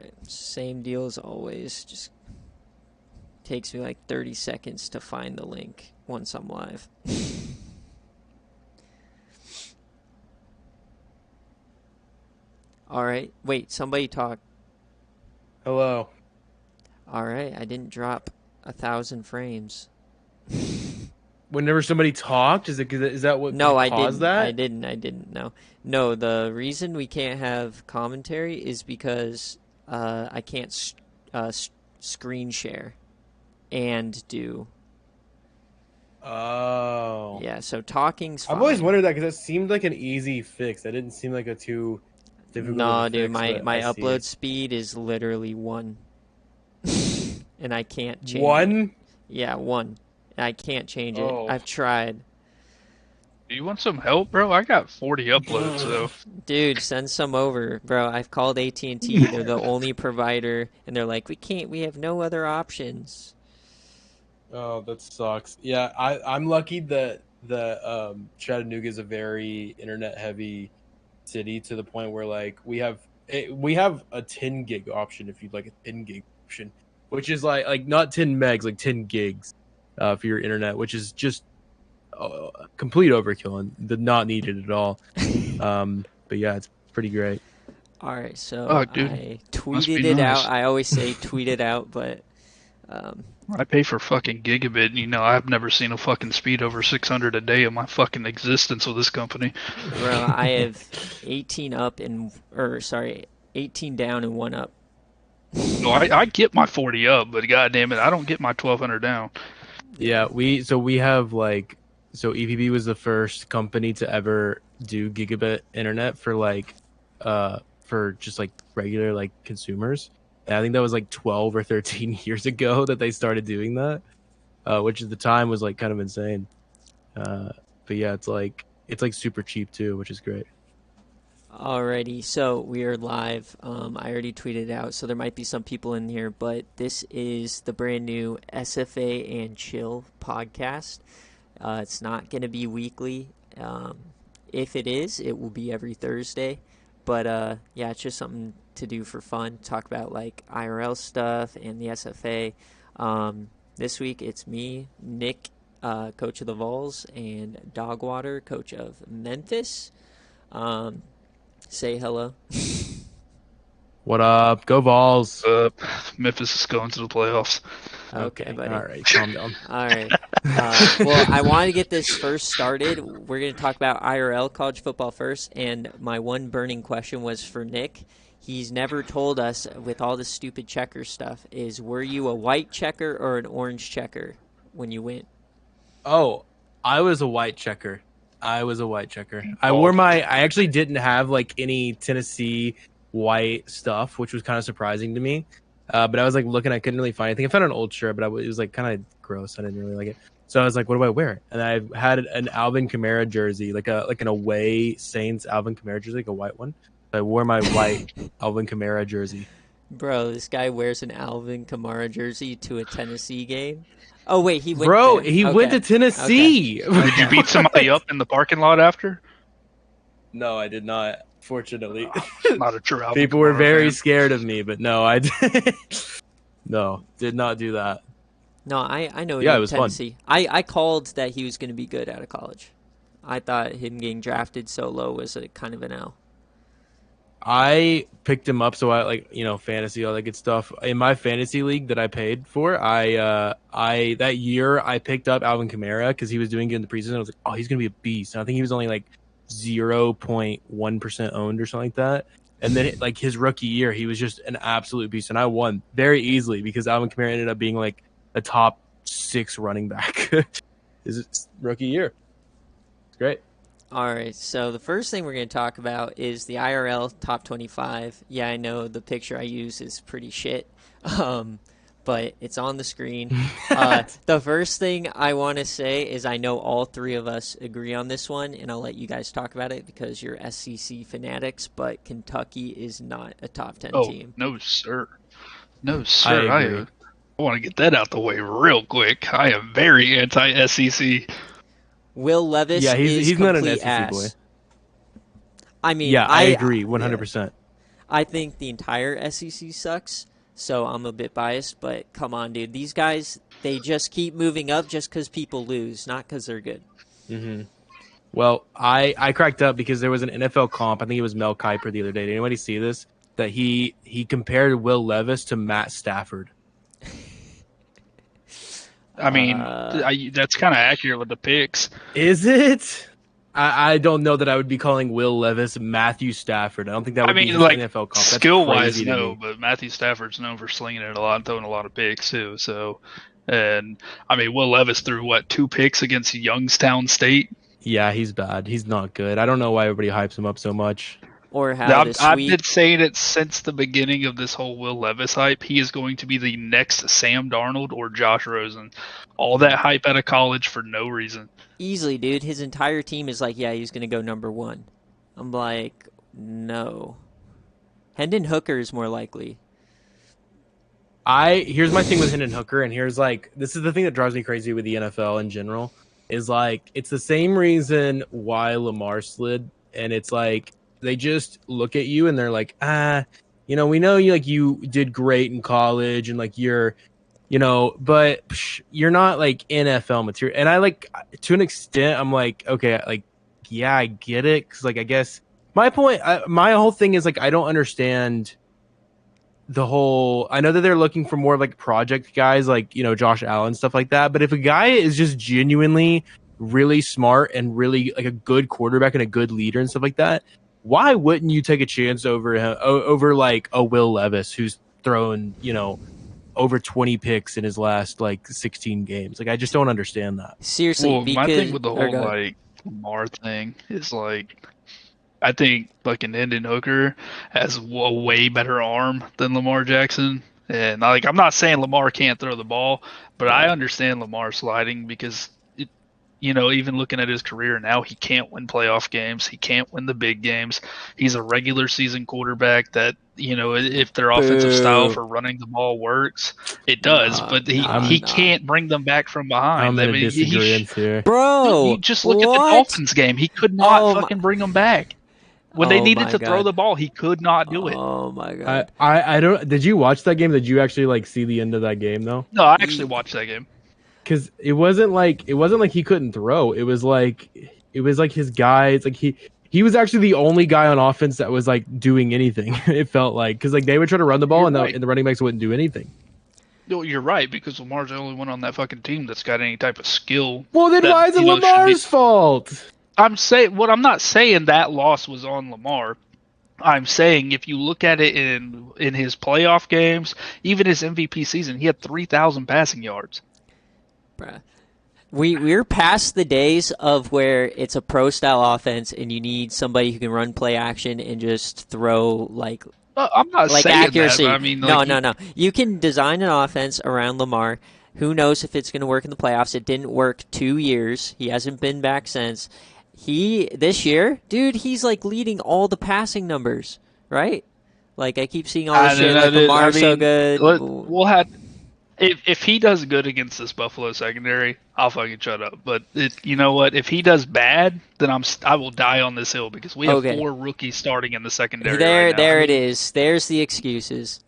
Alright, same deal as always. Just takes me like 30 seconds to find the link once I'm live. Alright, wait, somebody talk. Hello. Alright, I didn't drop 1,000 frames. Whenever somebody talked, is that what No, I caused didn't. I that? didn't. I didn't. No. No, the reason we can't have commentary is because I can't screen share and do. Oh. Yeah, so talking's I've always fine. wondered that because it seemed like an easy fix. That didn't seem like a too difficult of a No, dude, fix, my but my I see upload it. speed is literally 1. And I can't change it. One? Yeah, 1. I can't change it. Oh. I've tried. Do you want some help, bro? I got 40 uploads, so Dude, send some over, bro. I've called AT&T. They're the only provider, and they're like, we have no other options. Oh, that sucks. Yeah, I'm lucky that Chattanooga is a very internet heavy city to the point where like we have a 10 gig option if you'd like a 10 gig option, which is like not 10 megs, like 10 gigs for your internet, which is just complete overkill and not needed at all. But yeah, it's pretty great. All right, so oh, dude, I must be tweeted it out. nice. I always say tweet it out, but um, I pay for fucking gigabit, and I've never seen a fucking speed over 600 a day in my fucking existence with this company. bro, I have 18 up and, or sorry, 18 down and 1 up. No, I get my 40 up, but goddamn it, I don't get my 1200 down. Yeah, we have like EVB was the first company to ever do gigabit internet for just like regular like consumers. And I think that was like 12 or 13 years ago that they started doing that, which at the time was like kind of insane. But yeah, it's like super cheap too, which is great. Alrighty, so we are live. I already tweeted it out, so there might be some people in here, but this is the brand new SFA and Chill podcast. It's not going to be weekly. If it is, it will be every Thursday. But yeah, it's just something to do for fun. Talk about like IRL stuff and the SFA. This week it's me, Nick, coach of the Vols, and DogWater, coach of Memphis. Say hello. What up? Go Vols. Memphis is going to the playoffs. Okay, buddy. All right, calm down. All right. Well, I want to get this first started. We're going to talk about IRL college football first, and my one burning question was for Nick. He's never told us, with all the stupid checker stuff, is were you a white checker or an orange checker when you went? Oh, I was a white checker. I Oh. I actually didn't have like any Tennessee white stuff, which was kind of surprising to me. But I was like looking, I couldn't really find anything. I found an old shirt, but it was like kind of gross. I didn't really like it. So I was like, what do I wear? And I had an Alvin Kamara jersey, like an away Saints Alvin Kamara jersey, like a white one. So I wore my white Alvin Kamara jersey. Bro, this guy wears an Alvin Kamara jersey to a Tennessee game. Oh, wait, he went Bro, there. he went to Okay. Tennessee. Did you beat somebody up in the parking lot after? No, I did not. Fortunately, Not a true Alvin people were Kamara very fan. scared of me, but no, I did. No, did not do that. No, I know Yeah, him it in was fun. Tennessee. I called that he was going to be good out of college. I thought him getting drafted so low was a kind of an L. I picked him up, so I like fantasy, all that good stuff. In my fantasy league that I paid for, I that year I picked up Alvin Kamara because he was doing good in the preseason. I was like, oh, he's gonna be a beast. And I think he was only like 0.1% owned or something like that. And then like his rookie year, he was just an absolute beast, and I won very easily because Alvin Kamara ended up being like a top 6 running back his rookie year. It's great. All right, so the first thing we're going to talk about is the IRL top 25. Yeah, I know the picture I use is pretty shit, but it's on the screen. The first thing I want to say is I know all three of us agree on this one, and I'll let you guys talk about it because you're SEC fanatics, but Kentucky is not a top 10 Oh, team. no, sir. No, sir. I agree. I want to get that out the way real quick. I am very anti-SEC. Will Levis Yeah, is he's not an complete SEC ass. boy. I mean, Yeah, I agree 100%. I think the entire SEC sucks, so I'm a bit biased, but come on, dude. These guys, they just keep moving up just because people lose, not because they're good. Mm-hmm. Well, I cracked up because there was an NFL comp. I think it was Mel Kiper the other day. Did anybody see this? That he compared Will Levis to Matt Stafford. I mean, that's kind of accurate with the picks. Is it? I don't know that I would be calling Will Levis Matthew Stafford. I don't think that would be his NFL comp. Skill-wise, no, but Matthew Stafford's known for slinging it a lot and throwing a lot of picks, too. So, and, I mean, Will Levis threw, 2 picks against Youngstown State? Yeah, he's bad. He's not good. I don't know why everybody hypes him up so much. Or how I've been saying it since the beginning of this whole Will Levis hype. He is going to be the next Sam Darnold or Josh Rosen. All that hype out of college for no reason. Easily, dude. His entire team is like, yeah, he's going to go number 1. I'm like, no. Hendon Hooker is more likely. Here's my thing with Hendon Hooker, and this is the thing that drives me crazy with the NFL in general, is it's the same reason why Lamar slid, and it's like, they just look at you and they're like, we know you did great in college and you're, but you're not NFL material. And to an extent, I'm like, okay, yeah, I get it. Cause I guess my whole thing is I don't understand the whole, I know that they're looking for more project guys, Josh Allen, stuff like that. But if a guy is just genuinely really smart and really a good quarterback and a good leader and stuff like that, why wouldn't you take a chance over him, over a Will Levis who's thrown, over 20 picks in his last 16 games? I just don't understand that. Seriously, well, my thing with the whole Lamar thing is I think an Hendon Hooker has a way better arm than Lamar Jackson. And I'm not saying Lamar can't throw the ball, but I understand Lamar sliding because even looking at his career now, he can't win playoff games. He can't win the big games. He's a regular season quarterback that, if their offensive style for running the ball works, it does. But he can't bring them back from behind. I'm in disagreement here. Bro, you just look at the Dolphins game. He could not fucking bring them back. When they needed to throw the ball, he could not do it. Oh, my God. I don't. Did you watch that game? Did you actually see the end of that game, though? No, I actually watched that game. Because it wasn't like he couldn't throw. It was his guys. He was actually the only guy on offense that was doing anything. It felt because they would try to run the ball and the running backs wouldn't do anything. No, you're right, because Lamar's the only one on that fucking team that's got any type of skill. Well, then why is it Lamar's fault? I'm not saying that loss was on Lamar. I'm saying if you look at it in his playoff games, even his MVP season, he had 3,000 passing yards. Bruh. We're past the days of where it's a pro style offense and you need somebody who can run play action and just throw I'm not saying accuracy. That, I mean, no. You can design an offense around Lamar. Who knows if it's going to work in the playoffs? It didn't work 2 years. He hasn't been back since. This year, dude, he's leading all the passing numbers, right? I keep seeing all this shit. Lamar's so good. We'll have. If he does good against this Buffalo secondary, I'll fucking shut up. But you know what? If he does bad, then I will die on this hill because we have 4 rookies starting in the secondary. There it is. There's the excuses.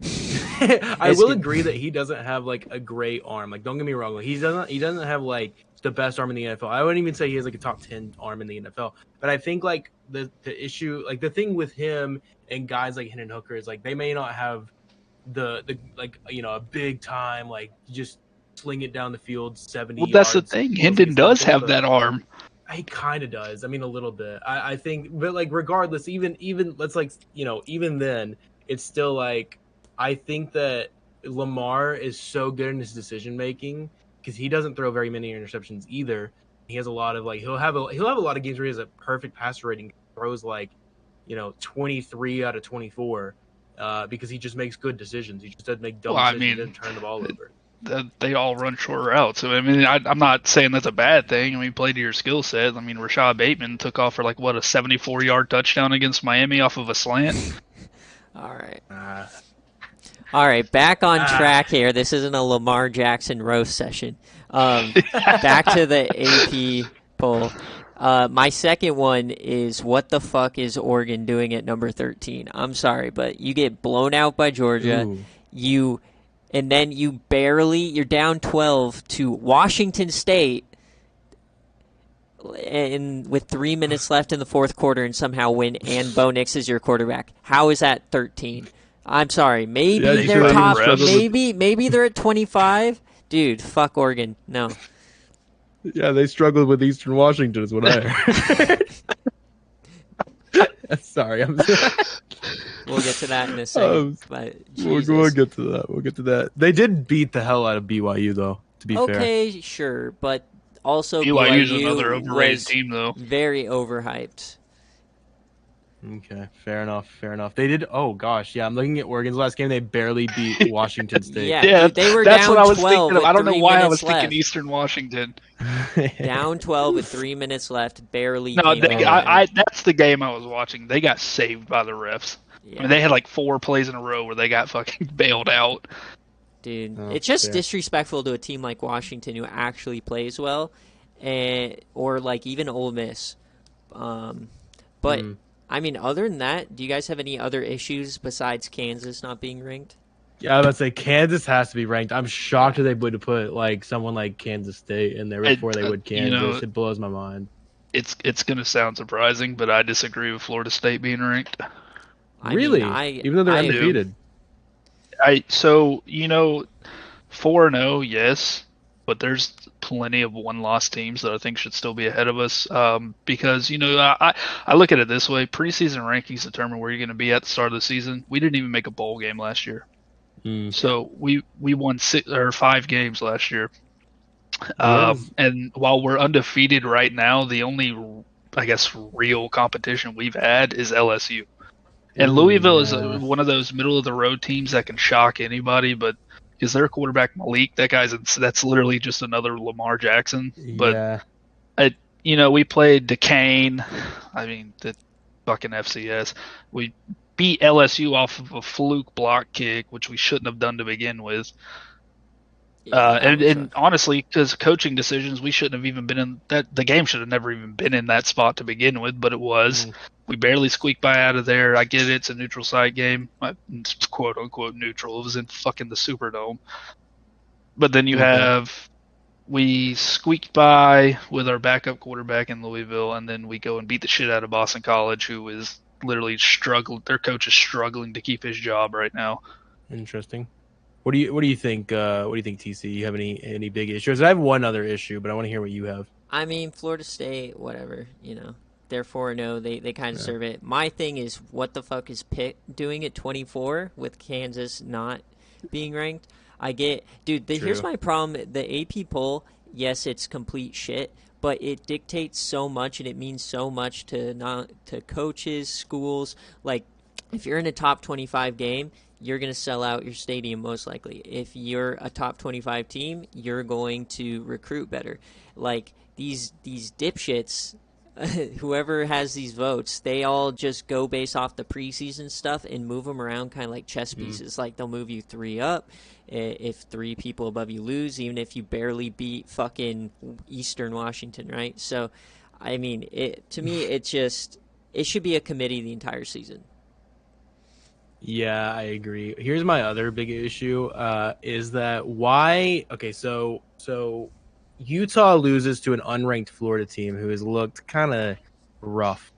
I will agree that he doesn't have a great arm. Don't get me wrong. He doesn't have the best arm in the NFL. I wouldn't even say he has a top 10 arm in the NFL. But I think the issue, the thing with him and guys like Hendon Hooker is they may not have the a big time just sling it down the field 70 yards. Well, that's the thing. Hendon does have that arm. He kind of does. I mean, a little bit. I think, but regardless, even let's even then, it's still I think that Lamar is so good in his decision making because he doesn't throw very many interceptions either. He has a lot of he'll have a lot of games where he has a perfect passer rating, throws 23 out of 24. Because he just makes good decisions. He just doesn't make dumb decisions and turn the ball over. They all run short routes. So, I mean, I'm not saying that's a bad thing. I mean, play to your skill set. I mean, Rashad Bateman took off for a 74-yard touchdown against Miami off of a slant. All right, back on track here. This isn't a Lamar Jackson roast session. Back to the AP poll. My second one is what the fuck is Oregon doing at number 13? I'm sorry, but you get blown out by Georgia. Ooh. And then you're down 12 to Washington State and with 3 minutes left in the fourth quarter and somehow win, and Bo Nix is your quarterback. How is that 13? I'm sorry. Maybe they're top. Maybe they're at 25. Dude, fuck Oregon. No. Yeah, they struggled with Eastern Washington, is what I heard. Sorry, We'll get to that in a second. But we'll get to that. We'll get to that. They did beat the hell out of BYU, though. To be fair. Okay, sure, but also BYU's BYU another overrated was team, though. Very overhyped. Okay, fair enough. They did. Oh gosh, yeah. I'm looking at Oregon's last game. They barely beat Washington State. Yeah, dude, they were that's down what I was 12 thinking of. I don't know why I was left. thinking Eastern Washington. Down 12 with 3 minutes left, barely. No, that's the game I was watching. They got saved by the refs. Yeah. I mean, they had like 4 plays in a row where they got fucking bailed out. Dude, it's just disrespectful to a team like Washington who actually plays well, or like even Ole Miss. But I mean, other than that, do you guys have any other issues besides Kansas not being ranked? Yeah, I was about to say Kansas has to be ranked. I'm shocked that they would put like someone like Kansas State in there before they would Kansas. It blows my mind. It's gonna sound surprising, but I disagree with Florida State being ranked. Really? Even though they're undefeated. 4-0, yes, but there's plenty of one-loss teams that I think should still be ahead of us. Because I look at it this way: preseason rankings determine where you're going to be at the start of the season. We didn't even make a bowl game last year, so we won 6 or 5 games last year. And while we're undefeated right now, the only, I guess, real competition we've had is LSU. And Louisville is one of those middle-of-the-road teams that can shock anybody, but is their quarterback Malik? That's literally just another Lamar Jackson. But we played Duquesne. I mean, the fucking FCS. We beat LSU off of a fluke block kick, which we shouldn't have done to begin with. And honestly, because coaching decisions, we shouldn't have even been in that. The game should have never even been in that spot to begin with, but it was. We barely squeaked by out of there. I get it; it's a neutral site game, it's quote unquote neutral. It was in fucking the Superdome. But then you have we squeaked by with our backup quarterback in Louisville, and then we go and beat the shit out of Boston College, who is literally struggling. Their coach is struggling to keep his job right now. Interesting. What do you think? What do you think, TC? You have any big issues? I have one other issue, but I want to hear what you have. I mean, Florida State, whatever. They're 4-0. They kind of serve it. My thing is, what the fuck is Pitt doing at 24 with Kansas not being ranked? Here's my problem. The AP poll, yes, it's complete shit, but it dictates so much and it means so much to coaches, schools. Like, if you're in a top 25 game, you're going to sell out your stadium most likely. If you're a top 25 team, you're going to recruit better. Like, these dipshits, whoever has these votes, they all just go based off the preseason stuff and move them around kind of like chess pieces. Like, they'll move you 3 up if 3 people above you lose, even if you barely beat fucking Eastern Washington, right? So, I mean, to me, it should be a committee the entire season. Yeah, I agree. Here's my other big issue, is that why... Okay, so Utah loses to an unranked Florida team who has looked kind of rough.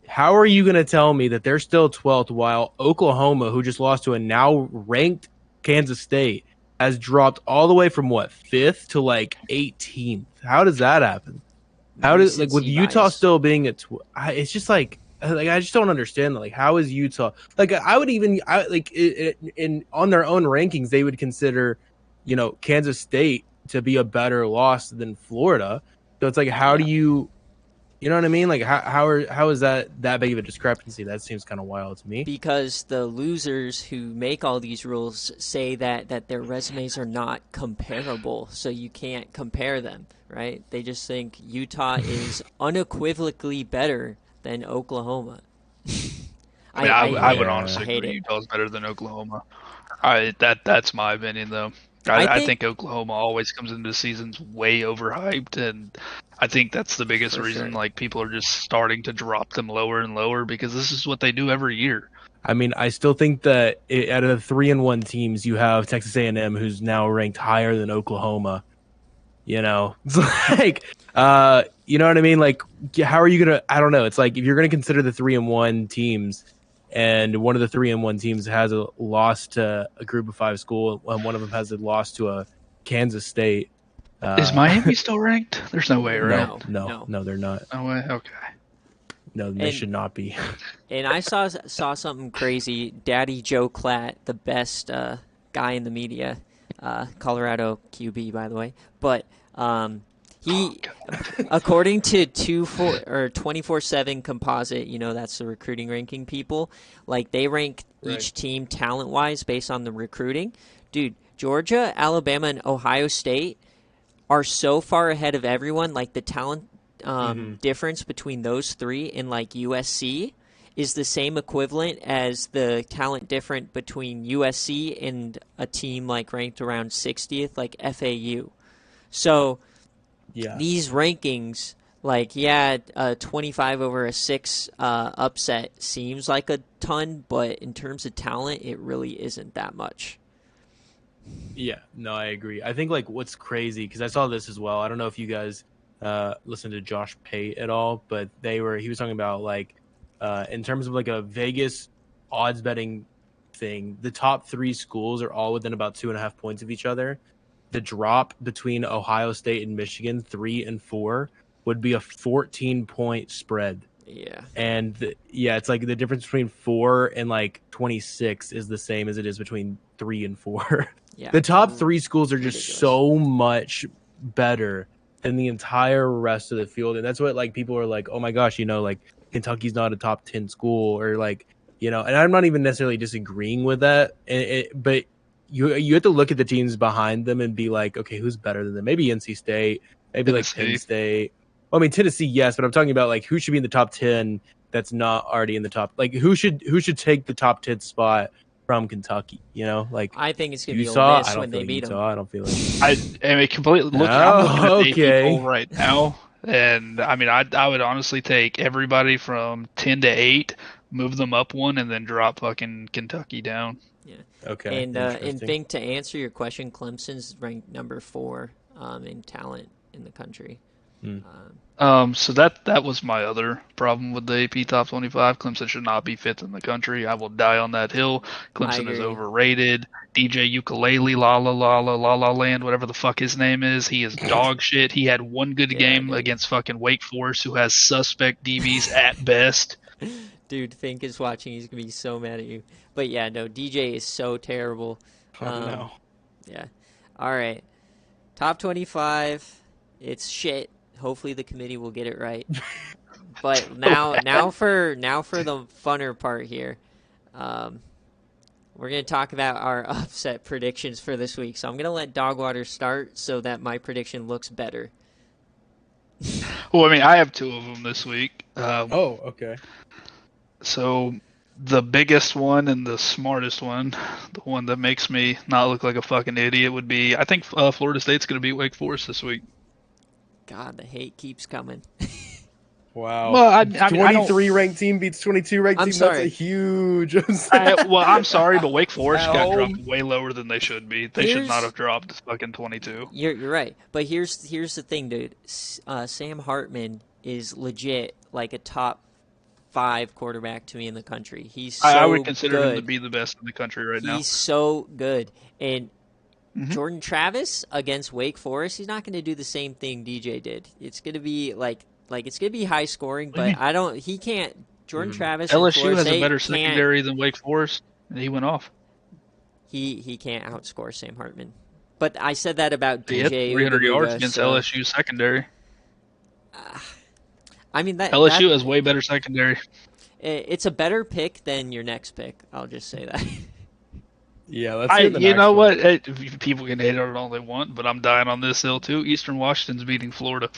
How are you going to tell me that they're still 12th while Oklahoma, who just lost to a now ranked Kansas State, has dropped all the way from 5th to 18th? How does that happen? How does with Utah still being at it's just I just don't understand that. How is Utah I would even on their own rankings they would consider Kansas State to be a better loss than Florida. So it's how do you know what I mean? How is that big of a discrepancy? That seems kind of wild to me. Because the losers who make all these rules say that their resumes are not comparable, so you can't compare them, right? They just think Utah is unequivocally better than Oklahoma. I would honestly agree Utah's better than Oklahoma. That's my opinion, though. I think Oklahoma always comes into seasons way overhyped, and I think that's the biggest reason. Sure. Like, people are just starting to drop them lower and lower because this is what they do every year. I mean, I still think that out of the 3-1 teams, you have Texas A&M, who's now ranked higher than Oklahoma. You know, it's like, you know what I mean? Like, how are you gonna? I don't know. It's like if you're gonna consider the 3-1 teams, and one of the 3-1 teams has a loss to a Group of 5 school, and one of them has a loss to a Kansas State. Is Miami still ranked? There's no way, right? No, they're not. No way. Okay. No, they should not be. And I saw something crazy. Daddy Joe Klatt, the best guy in the media, Colorado QB, by the way. But he, according to 24/7 Composite, you know, that's the recruiting ranking people. Like, they rank each team talent wise based on the recruiting. Dude, Georgia, Alabama, and Ohio State are so far ahead of everyone. Like, the talent difference between those three in like USC is the same equivalent as the talent difference between USC and a team like ranked around 60th, like FAU. So these rankings, like, 25 over a 6 upset seems like a ton, but in terms of talent, it really isn't that much. Yeah, no, I agree. I think like what's crazy, because I saw this as well. I don't know if you guys listen to Josh Pate at all, but he was talking about like in terms of like a Vegas odds betting thing, the top 3 schools are all within about 2.5 points of each other. The drop between Ohio State and Michigan, 3 and 4, would be a 14-point spread. Yeah. And it's like the difference between 4 and like 26 is the same as it is between 3 and 4. Yeah. The top 3 schools are just Ridiculous. so much better than the entire rest of the field. And that's what like people are like, oh my gosh, you know, like Kentucky's not a top 10 school, or like, you know, and I'm not even necessarily disagreeing with that. But you have to look at the teams behind them and be like, okay, who's better than them? Maybe NC State, maybe Tennessee. like Penn State. Well, I mean, Tennessee, yes, but I'm talking about like who should be in the top 10 that's not already in the top. Like who should take the top 10 spot from Kentucky? You know, like I think it's going to be Utah. Ole Miss I don't when feel they beat Utah. them. I don't feel like. I mean, completely. Look, I'm looking at the AP poll right now, and I mean, I would honestly take everybody from 10 to 8, move them up 1, and then drop fucking Kentucky down. Yeah. Okay. And think, to answer your question, Clemson's ranked number 4 in talent in the country. So that was my other problem with the AP Top 25. Clemson should not be 5th in the country. I will die on that hill. Clemson is overrated. DJ Ukulele, La La La La La La Land, whatever the fuck his name is, he is dog shit. He had one good game against fucking Wake Forest, who has suspect DBs at best. Dude, Fink is watching. He's going to be so mad at you. But yeah, no, DJ is so terrible. No. Yeah. All right. Top 25. It's shit. Hopefully the committee will get it right. But now for the funner part here. We're going to talk about our upset predictions for this week. So I'm going to let DogWater start so that my prediction looks better. Well, I mean, I have 2 of them this week. Okay. So the biggest one and the smartest one, the one that makes me not look like a fucking idiot, would be, I think Florida State's going to beat Wake Forest this week. God, the hate keeps coming. Wow. Well, I 23 ranked team beats 22 ranked team. Sorry. That's a huge. I'm sorry, but Wake Forest got dropped way lower than they should be. They should not have dropped fucking 22. You're right, but here's the thing, dude. Sam Hartman is legit like a top 5 quarterback to me in the country. He's so I would consider good. him to be the best in the country right now. He's so good, and Jordan Travis against Wake Forest, he's not going to do the same thing DJ did. It's going to be like it's going to be high scoring, but he can't. Jordan Travis. LSU has a better secondary than Wake Forest, and he went off. He can't outscore Sam Hartman. But I said that about He DJ. had 300 yards against LSU secondary. I mean LSU has way better secondary. It's a better pick than your next pick. I'll just say that. Yeah, let's hear the you next know one. what? People can hate on it all they want, but I'm dying on this hill too. Eastern Washington's beating Florida.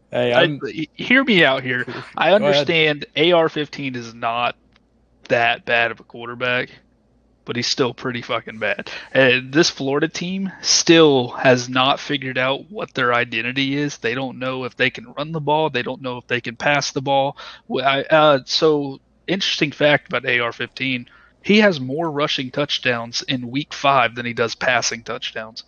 Hey, hear me out here. I understand AR-15 is not that bad of a quarterback, but he's still pretty fucking bad. And this Florida team still has not figured out what their identity is. They don't know if they can run the ball. They don't know if they can pass the ball. So interesting fact about AR-15, he has more rushing touchdowns in week 5 than he does passing touchdowns.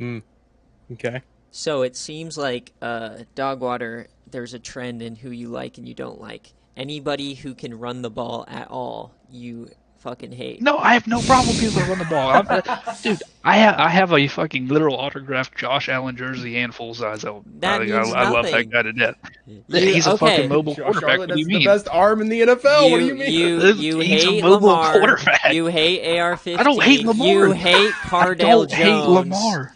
Okay. So it seems like DogWater, there's a trend in who you like and you don't like. Anybody who can run the ball at all, you fucking hate. No, I have no problem with people that run the ball. Dude, I have a fucking literal autographed Josh Allen jersey and full size. I love that guy to death. He's a fucking mobile quarterback. What do you mean? The best arm in the NFL. What do you mean? You He's hate a mobile Lamar. quarterback. You hate AR-15. I don't hate Lamar. You hate Cardale Jones. I don't hate Lamar.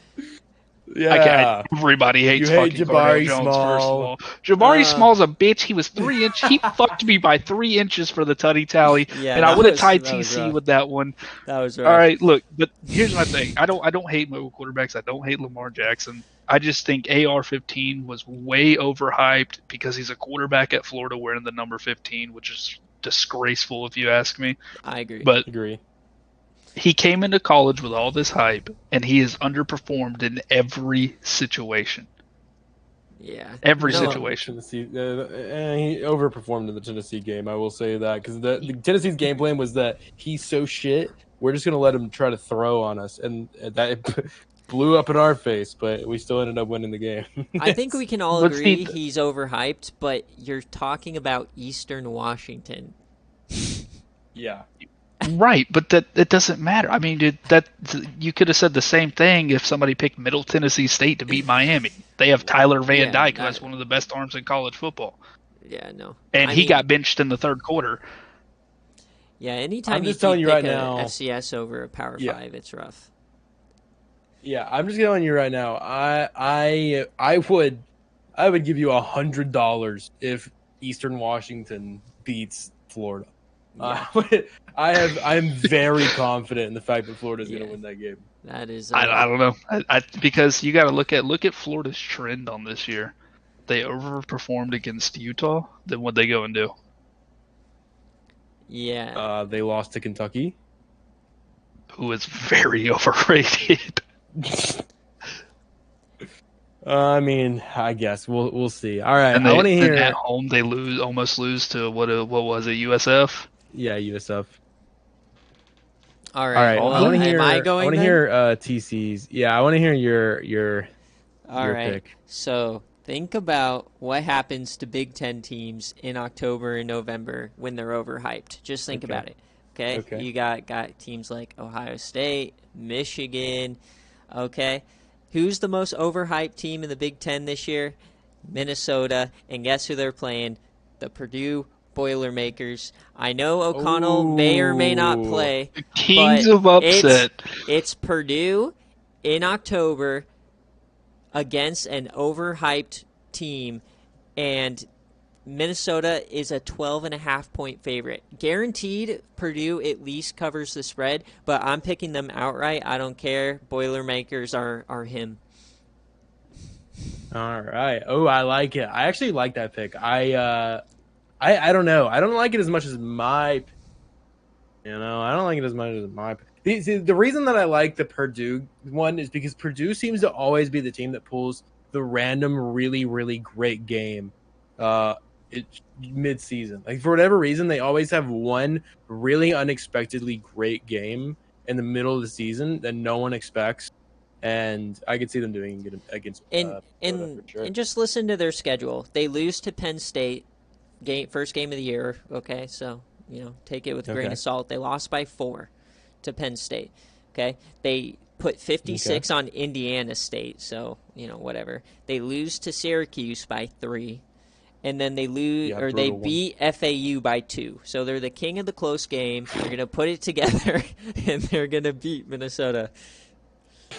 Yeah. Everybody hates You hate fucking Jabari Cardale Jones, Small. first of all. Jabari Small's a bitch. He was 3 inches. He fucked me by 3 inches for the tutty tally. Yeah, and I would have tied that was TC rough. with that one. That was rough. All right, look, but here's my thing. I don't hate mobile quarterbacks. I don't hate Lamar Jackson. I just think AR-15 was way overhyped because he's a quarterback at Florida wearing the number 15, which is disgraceful if you ask me. I agree. But Agree. he came into college with all this hype, and he has underperformed in every situation. Yeah. Every situation. Tennessee, he overperformed in the Tennessee game. I will say that because the Tennessee's game plan was that he's so shit, we're just gonna let him try to throw on us, and that blew up in our face. But we still ended up winning the game. I think we can all agree he's overhyped, but you're talking about Eastern Washington. Yeah. Right, but that it doesn't matter. I mean, dude, that you could have said the same thing if somebody picked Middle Tennessee State to beat Miami. They have Tyler Van Dyke, who has one of the best arms in college football. Yeah, no. And he got benched in the third quarter. Yeah, anytime I'm just you telling you pick right a now, FCS over a Power 5, it's rough. Yeah, I'm just telling you right now. I would give you $100 if Eastern Washington beats Florida. Yeah. I'm very confident in the fact that Florida's going to win that game. That is. I don't know, because you got to look at Florida's trend on this year. They overperformed against Utah. Then what they go and do? Yeah. They lost to Kentucky, who is very overrated. I mean, I guess we'll see. All right, and I want to hear at home they almost lose to what was it, USF? Yeah, USF. All right. Well, I want to hear. Am I going? I want to hear TC's. Yeah, I want to hear your pick. Pick. So think about what happens to Big Ten teams in October and November when they're overhyped. Just think about it. Okay. You got teams like Ohio State, Michigan. Okay. Who's the most overhyped team in the Big Ten this year? Minnesota. And guess who they're playing? The Purdue Boilermakers. I know O'Connell may or may not play. The Kings of upset. It's Purdue in October against an overhyped team, and Minnesota is a 12.5-point favorite. Guaranteed Purdue at least covers the spread, but I'm picking them outright. I don't care. Boilermakers are him. All right. Oh, I like it. I actually like that pick. I don't know. I don't like it as much as my. I don't like it as much as my. The reason that I like the Purdue one is because Purdue seems to always be the team that pulls the random, really, really great game, mid-season. Like for whatever reason, they always have one really unexpectedly great game in the middle of the season that no one expects, and I could see them doing it against. And just listen to their schedule. They lose to Penn State. First game of the year, okay, so take it with a grain of salt. They lost by 4 to Penn State, okay. They put 56 on Indiana State, so whatever. They lose to Syracuse by 3, and then they they beat FAU by 2. So they're the king of the close game. They're gonna put it together, and they're gonna beat Minnesota.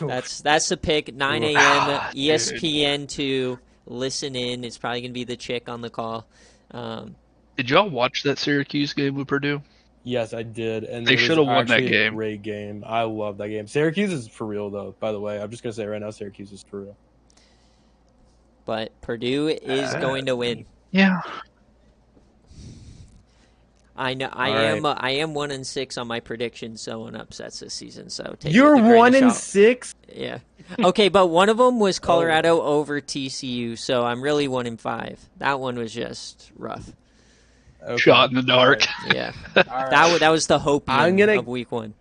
That's the pick. 9 a.m. ESPN 2. Listen in. It's probably gonna be the chick on the call. Did y'all watch that Syracuse game with Purdue? Yes, I did. And they should have won that game. Great game. I love that game. Syracuse is for real, though, by the way. I'm just going to say right now, Syracuse is for real. But Purdue is going to win. Yeah. I know. I am 1-6 on my predictions, so on upsets this season. So take You're it with a grain of 1-6. Yeah. Okay, but one of them was Colorado over TCU, so I'm really 1-5. That one was just rough. Okay. Shot in the dark. Right. Yeah. That was the hope of week 1.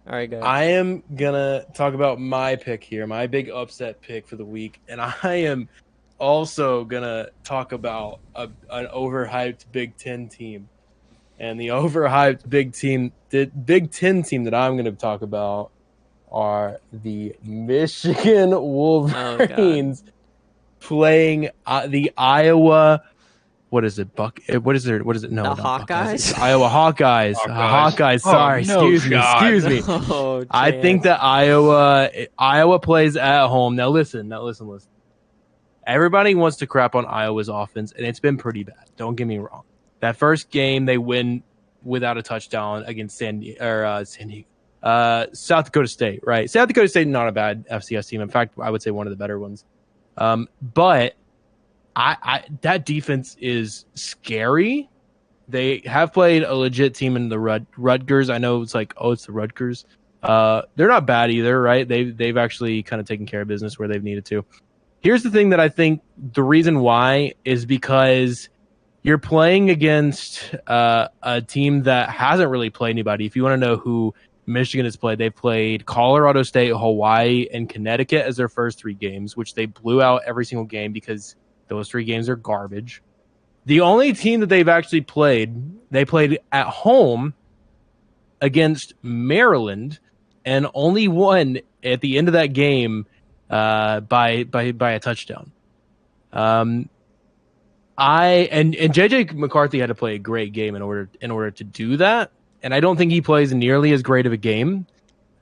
All right, go ahead. I am gonna talk about my pick here, my big upset pick for the week, and I am also gonna talk about an overhyped Big Ten team. And the overhyped Big Ten team that I'm gonna talk about are the Michigan Wolverines playing the Iowa. What is it? What is it? No, the Hawkeyes. Iowa Hawkeyes. Hawkeyes. Sorry, excuse me. Oh, I think that Iowa plays at home. Now listen. Everybody wants to crap on Iowa's offense, and it's been pretty bad. Don't get me wrong. That first game they win without a touchdown against South Dakota State, right? South Dakota State, not a bad FCS team. In fact, I would say one of the better ones. But I that defense is scary. They have played a legit team in the Rutgers. I know it's like, it's the Rutgers. They're not bad either, right? They've actually kind of taken care of business where they've needed to. Here's the thing that I think the reason why is because you're playing against a team that hasn't really played anybody. If you want to know who Michigan has played, they've played Colorado State, Hawaii, and Connecticut as their first 3 games, which they blew out every single game because those 3 games are garbage. The only team that they've actually played, they played at home against Maryland and only won at the end of that game by a touchdown. And JJ McCarthy had to play a great game in order to do that, and I don't think he plays nearly as great of a game.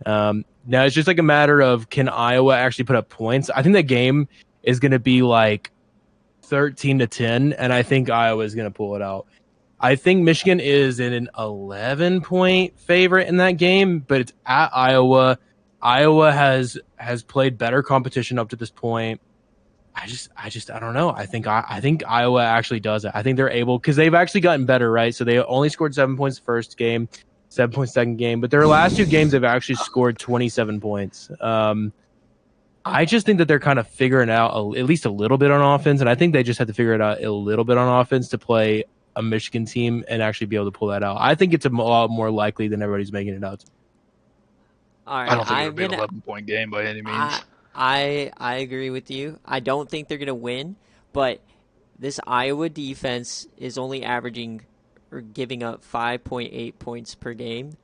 Now it's just like a matter of, can Iowa actually put up points? I think that game is going to be like 13-10, and I think Iowa is going to pull it out. I think Michigan is in an 11-point favorite in that game, but it's at Iowa. Iowa has played better competition up to this point. I don't know. I think Iowa actually does it. I think they're able, because they've actually gotten better, right? So they only scored 7 points the first game, 7 points second game, but their last 2 games they've actually scored 27 points. I just think that they're kind of figuring out at least a little bit on offense, and I think they just have to figure it out a little bit on offense to play a Michigan team and actually be able to pull that out. I think it's a lot more likely than everybody's making it out. All right, I don't think it'll be an 11-point game by any means. I agree with you. I don't think they're going to win, but this Iowa defense is only averaging or giving up 5.8 points per game.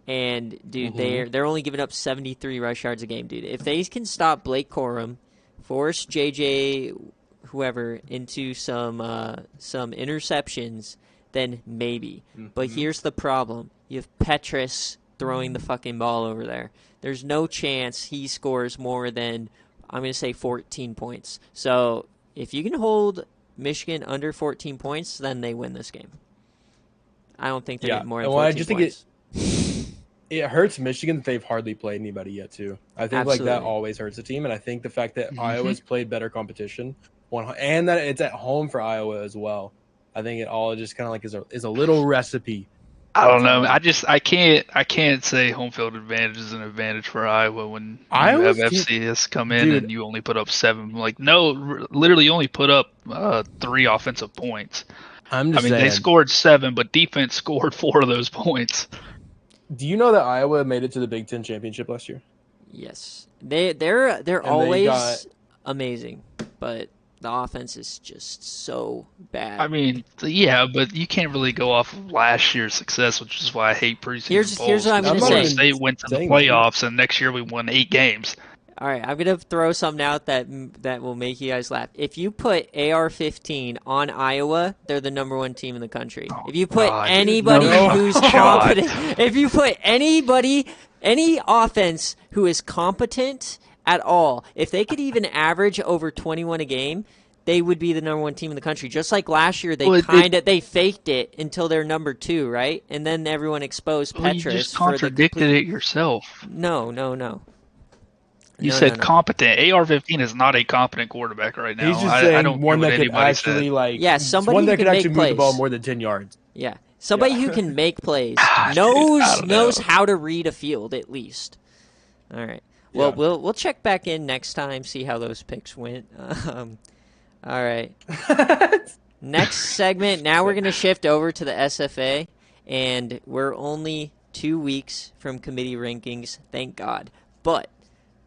And, dude, they're only giving up 73 rush yards a game, dude. If they can stop Blake Corum, force JJ whoever into some interceptions, then maybe. But here's the problem. You have Petrus throwing the fucking ball over there. There's no chance he scores more than, I'm going to say, 14 points. So if you can hold Michigan under 14 points, then they win this game. I don't think they get more than 14 points. I just think it hurts Michigan that they've hardly played anybody yet, too. I think like that always hurts a team, and I think the fact that Iowa's played better competition, and that it's at home for Iowa as well, I think it all just kind of like is a little recipe. I don't know. I can't say home field advantage is an advantage for Iowa when you have FCS come in and you only put up 7. Like, no, literally you only put up 3 offensive points. I'm just saying. They scored 7, but defense scored 4 of those points. Do you know that Iowa made it to the Big Ten championship last year? Yes, they're always amazing, but the offense is just so bad. I mean, yeah, but you can't really go off of last year's success, which is why I hate preseason polls. Here's what I'm going to say. They went to the playoffs, and next year we won 8 games. All right, I'm going to throw something out that will make you guys laugh. If you put AR-15 on Iowa, they're the number 1 team in the country. If you put anybody who's competent, if you put any offense who is competent at all, if they could even average over 21 a game, they would be the number 1 team in the country. Just like last year, they faked it until they're number 2, right? And then everyone exposed Petrus. You just contradicted it yourself. No. You said competent. AR-15 is not a competent quarterback right now. He's just saying I don't one care that what could anybody actually said. like. Yeah, somebody one that who could can actually make move plays. the ball more than 10 yards. Yeah, Somebody who can make plays, I don't knows know. how to read a field at least. All right. Well, we'll check back in next time, see how those picks went. All right. Next segment. Now we're gonna shift over to the SFA, and we're only 2 weeks from committee rankings. Thank God. But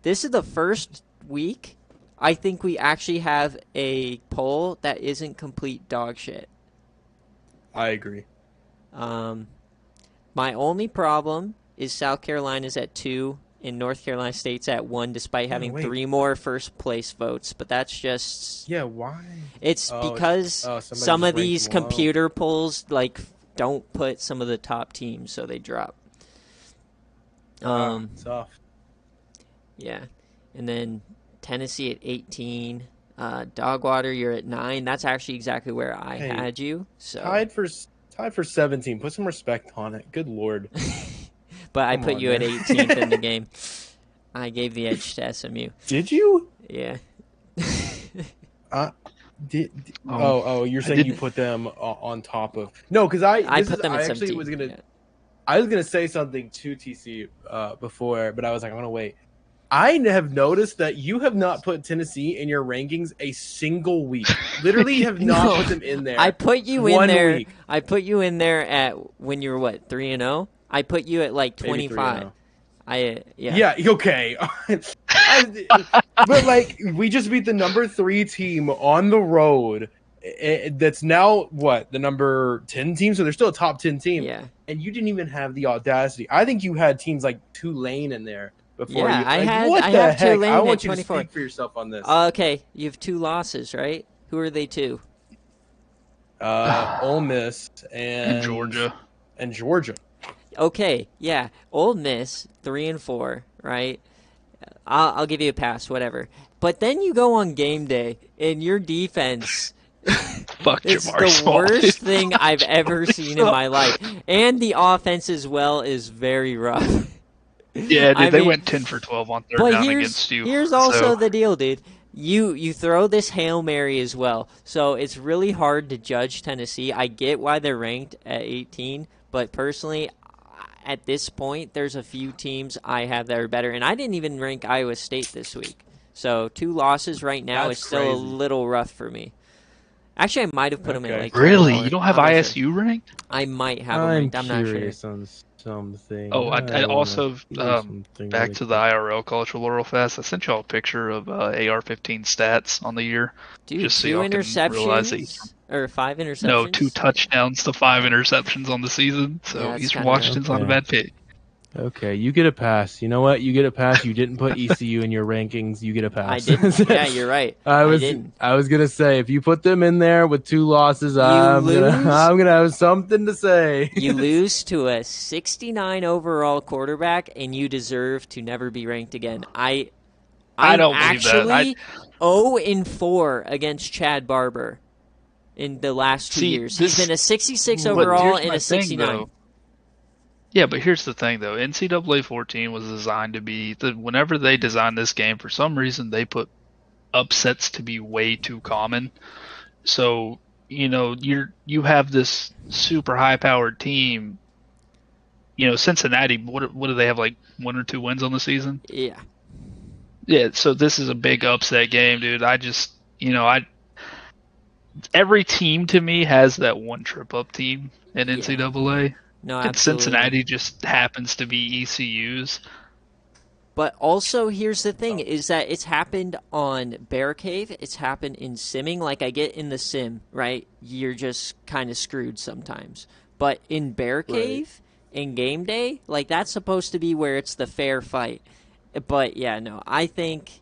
this is the first week I think we actually have a poll that isn't complete dog shit. I agree. My only problem is South Carolina's at 2 and North Carolina State's at 1, despite having 3 more first place votes. But that's just why? It's because some of these computer polls don't put some of the top teams, so they drop. Tough. Yeah, and then Tennessee at 18. DogWater, you're at 9. That's actually exactly where I had you. So tied for 17. Put some respect on it. Good Lord. But I put you at 18th in the game. I gave the edge to SMU. Did you? Yeah. You're saying you put them on top of? No, because I put them at 17. I was gonna say something to TC before, but I was like, I'm gonna wait. I have noticed that you have not put Tennessee in your rankings a single week. Literally have not put them in there. I put you in there. Week. I put you in there at when you were 3-0. I put you at like 25. Yeah. Okay. But we just beat the number 3 team on the road. That's now the number 10 team. So they're still a top 10 team. Yeah. And you didn't even have the audacity. I think you had teams like Tulane in there. Before yeah, you, I have heck? Tulane. I want you 24. to speak for yourself on this. Okay, you have 2 losses, right? Who are they to? Ole Miss and Georgia. And Georgia. Okay, yeah, Ole Miss 3-4, right? I'll give you a pass, whatever. But then you go on game day, and your defense. Fuck it's Jamar's the worst thing I've ever seen in my life, and the offense as well is very rough. Yeah, dude, they went 10 for 12 on third down against you. Here's also the deal, dude. You throw this Hail Mary as well, so it's really hard to judge Tennessee. I get why they're ranked at 18, but personally, at this point, there's a few teams I have that are better, and I didn't even rank Iowa State this week. So 2 losses right now is still a little rough for me. Actually, I might have put them at Really? You don't have ISU ranked? I might have them ranked. I'm not sure. On something. Oh, I also back to the IRL Cultural Oral Fest. I sent y'all a picture of AR-15 stats on the year. Dude, just so 2 y'all can realize interceptions or 5 interceptions? No, 2 touchdowns to 5 interceptions on the season. So he's Washington's not a bad pick. Okay, you get a pass. You know what? You get a pass. You didn't put ECU in your rankings. You get a pass. I didn't. Yeah, you're right. I was gonna say if you put them in there with 2 losses, I'm gonna have something to say. You lose to a 69 overall quarterback, and you deserve to never be ranked again. I'm don't believe that. 0-4 against Chad Barber in the last 2 years. He's been a 66 overall and a 69. Yeah, but here's the thing, though. NCAA 14 was designed to be whenever they designed this game, for some reason they put upsets to be way too common. So you have this super high-powered team. Cincinnati. What do they have, like 1 or 2 wins on the season? Yeah. Yeah. So this is a big upset game, dude. Every team to me has that one trip-up team in NCAA. No, and absolutely. Cincinnati just happens to be ECU's. But also, here's the thing, is that it's happened on BearCave, it's happened in simming. Like, I get in the sim, right? You're just kind of screwed sometimes. But in BearCave, in game day, like, that's supposed to be where it's the fair fight. But, yeah, no, I think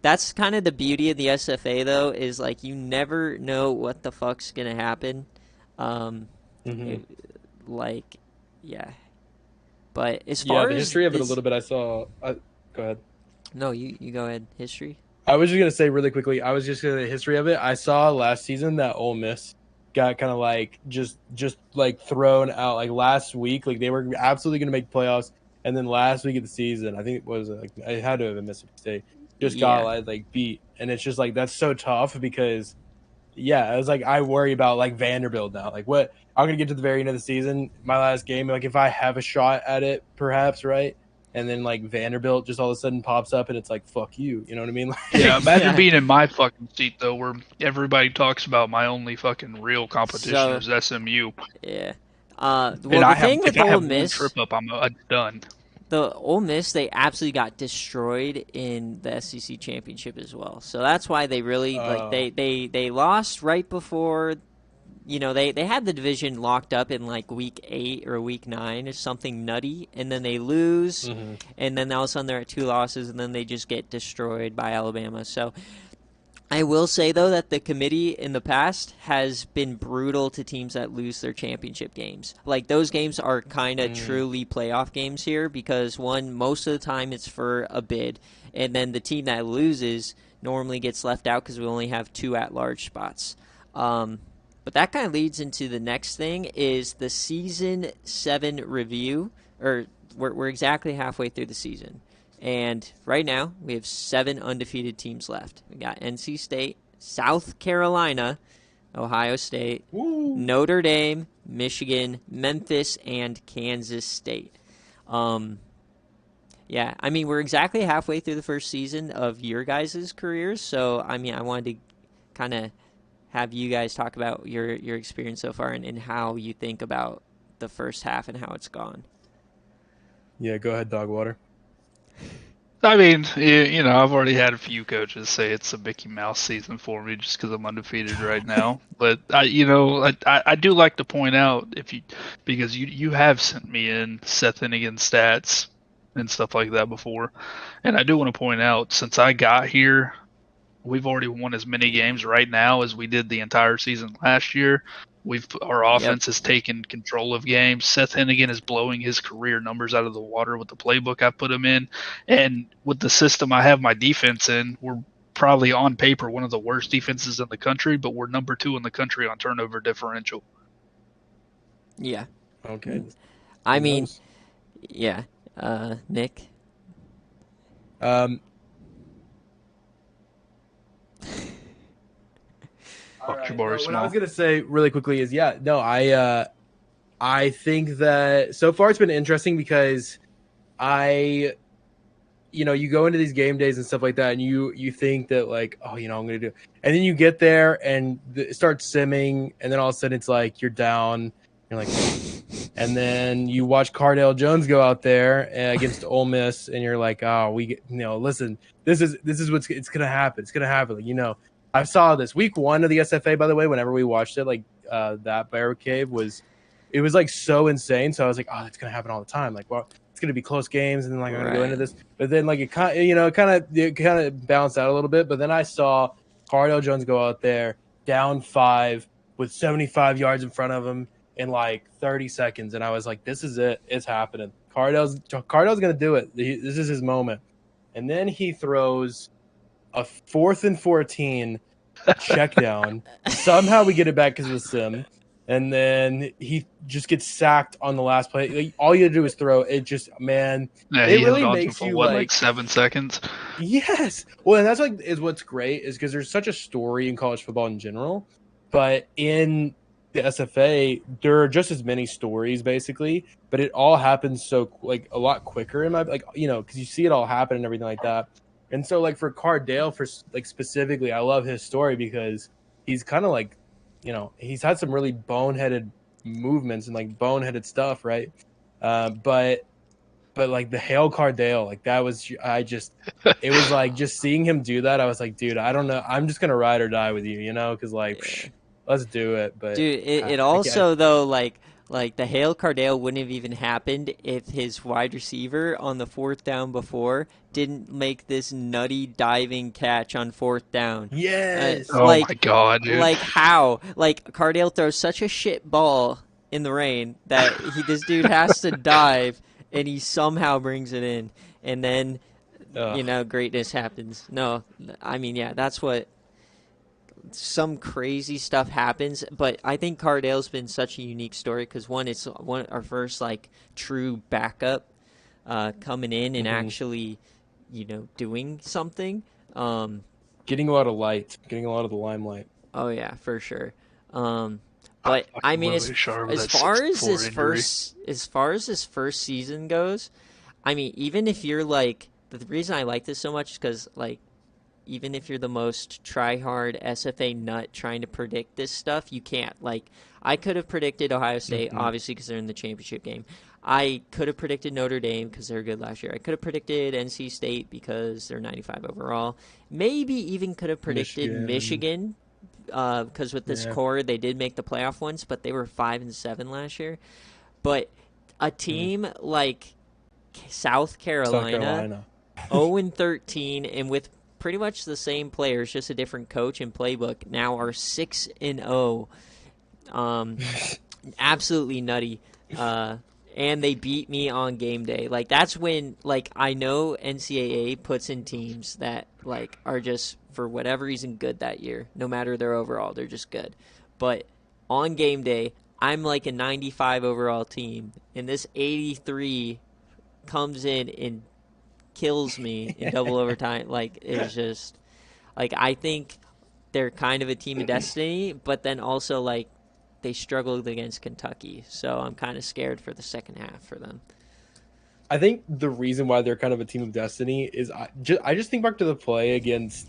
that's kind of the beauty of the SFA, though, is, like, you never know what the fuck's going to happen. But as far as the history of it a little bit, I saw. Go ahead. No, you go ahead. History. I was just gonna say really quickly. The history of it. I saw last season that Ole Miss got kind of like just like thrown out like last week. Like they were absolutely gonna make playoffs, and then last week of the season, I think it was like I had to have been Mississippi State. Just got like beat, and it's just like that's so tough because yeah, I was like, I worry about like Vanderbilt now. Like, what I'm gonna get to the very end of the season, my last game. Like, if I have a shot at it, perhaps, right? And then like Vanderbilt just all of a sudden pops up, and it's like, fuck you. You know what I mean? Like, Yeah, imagine Yeah. being in my fucking seat though, where everybody talks about my only fucking real competition So is SMU, yeah. and Well, the thing with if I Ole have one Miss, trip up, I'm done. the Ole Miss, they absolutely got destroyed in the SEC championship as well. So that's why they really like they lost right before. They had the division locked up in like week 8 or week 9 or something nutty, and then they lose, and then all of a sudden they're at 2 losses, and then they just get destroyed by Alabama. So I will say, though, that the committee in the past has been brutal to teams that lose their championship games. Like, those games are kind of truly playoff games here because, one, most of the time it's for a bid, and then the team that loses normally gets left out because we only have 2 at-large spots. But that kind of leads into the next thing is the Season 7 review, or we're exactly halfway through the season. And right now, we have 7 undefeated teams left. We got NC State, South Carolina, Ohio State, Notre Dame, Michigan, Memphis, and Kansas State. Yeah, I mean, we're exactly halfway through the first season of your guys' careers. So, I mean, I wanted to kind of have you guys talk about your experience so far and how you think about the first half and how it's gone. Yeah, go ahead, DogWater. I mean, I've already had a few coaches say it's a Mickey Mouse season for me just because I'm undefeated right now. But I do like to point out because you have sent me in Seth Hennigan stats and stuff like that before, and I do want to point out since I got here, we've already won as many games right now as we did the entire season last year. Our offense has taken control of games. Seth Hennigan is blowing his career numbers out of the water with the playbook I put him in, and with the system I have my defense in, we're probably on paper one of the worst defenses in the country, but we're number 2 in the country on turnover differential. Yeah. Okay. I mean, yeah. Nick. Right. What I was gonna say really quickly is, I think that so far it's been interesting because you go into these game days and stuff like that, and you think that like, oh, I'm gonna do it. And then you get there and it starts simming, and then all of a sudden it's like you're down, you're like, and then you watch Cardale Jones go out there against Ole Miss, and you're like, oh, listen, this is it's gonna happen. It's gonna happen. Like, I saw this week 1 of the SFA, by the way. Whenever we watched it, like that BearCave was like so insane. So I was like, oh, that's gonna happen all the time. Like, well, it's gonna be close games, and then like I'm gonna go into this. But then like it kind of balanced out a little bit. But then I saw Cardale Jones go out there down 5 with 75 yards in front of him in like 30 seconds, and I was like, this is it. It's happening. Cardale's gonna do it. This is his moment. And then he throws a 4th and 14 check down. Somehow we get it back because of the sim. And then he just gets sacked on the last play. Like, all you do is throw. It just, man, it really makes you like 7 seconds. Yes. Well, and that's is what's great is because there's such a story in college football in general, but in the SFA there are just as many stories basically, but it all happens so like a lot quicker in my because you see it all happen and everything like that. And so, like, for Cardale, for like specifically, I love his story because he's kind of like, he's had some really boneheaded movements and like boneheaded stuff, right? But like the Hail Cardale, like that was, it was like just seeing him do that. I was like, dude, I don't know, I'm just gonna ride or die with you, because like, let's do it. But dude, it also though like the Hail Cardale wouldn't have even happened if his wide receiver on the 4th down before didn't make this nutty diving catch on 4th down. Yes. My God, dude. Like how? Like Cardale throws such a shit ball in the rain that this dude has to dive, and he somehow brings it in, and then greatness happens. No, I mean, yeah, that's what. Some crazy stuff happens, but I think Cardale's been such a unique story because it's our first like true backup coming in and actually doing something, getting a lot of light, getting a lot of the limelight. Oh yeah, for sure. But I mean, Willie Sharp with as that far as 6'4" his injury. first season goes, I mean, even if you're like the reason I like this so much is because like even if you're the most try-hard SFA nut trying to predict this stuff, you can't. Like, I could have predicted Ohio State, obviously, because they're in the championship game. I could have predicted Notre Dame because they were good last year. I could have predicted NC State because they're 95 overall. Maybe even could have predicted Michigan because with this core, they did make the playoff once, but they were 5-7 last year. But a team like South Carolina. 0-13, and with pretty much the same players, just a different coach and playbook, now are 6-0. Absolutely nutty. And they beat me on game day. Like, that's when, like, I know NCAA puts in teams that, like, are just, for whatever reason, good that year. No matter their overall, they're just good. But on game day, I'm like a 95 overall team, and this 83 comes in and kills me in double overtime. Like, it's just like I think they're kind of a team of destiny, but then also like they struggled against Kentucky, so I'm kind of scared for the second half for them. I think the reason why they're kind of a team of destiny is I just think back to the play against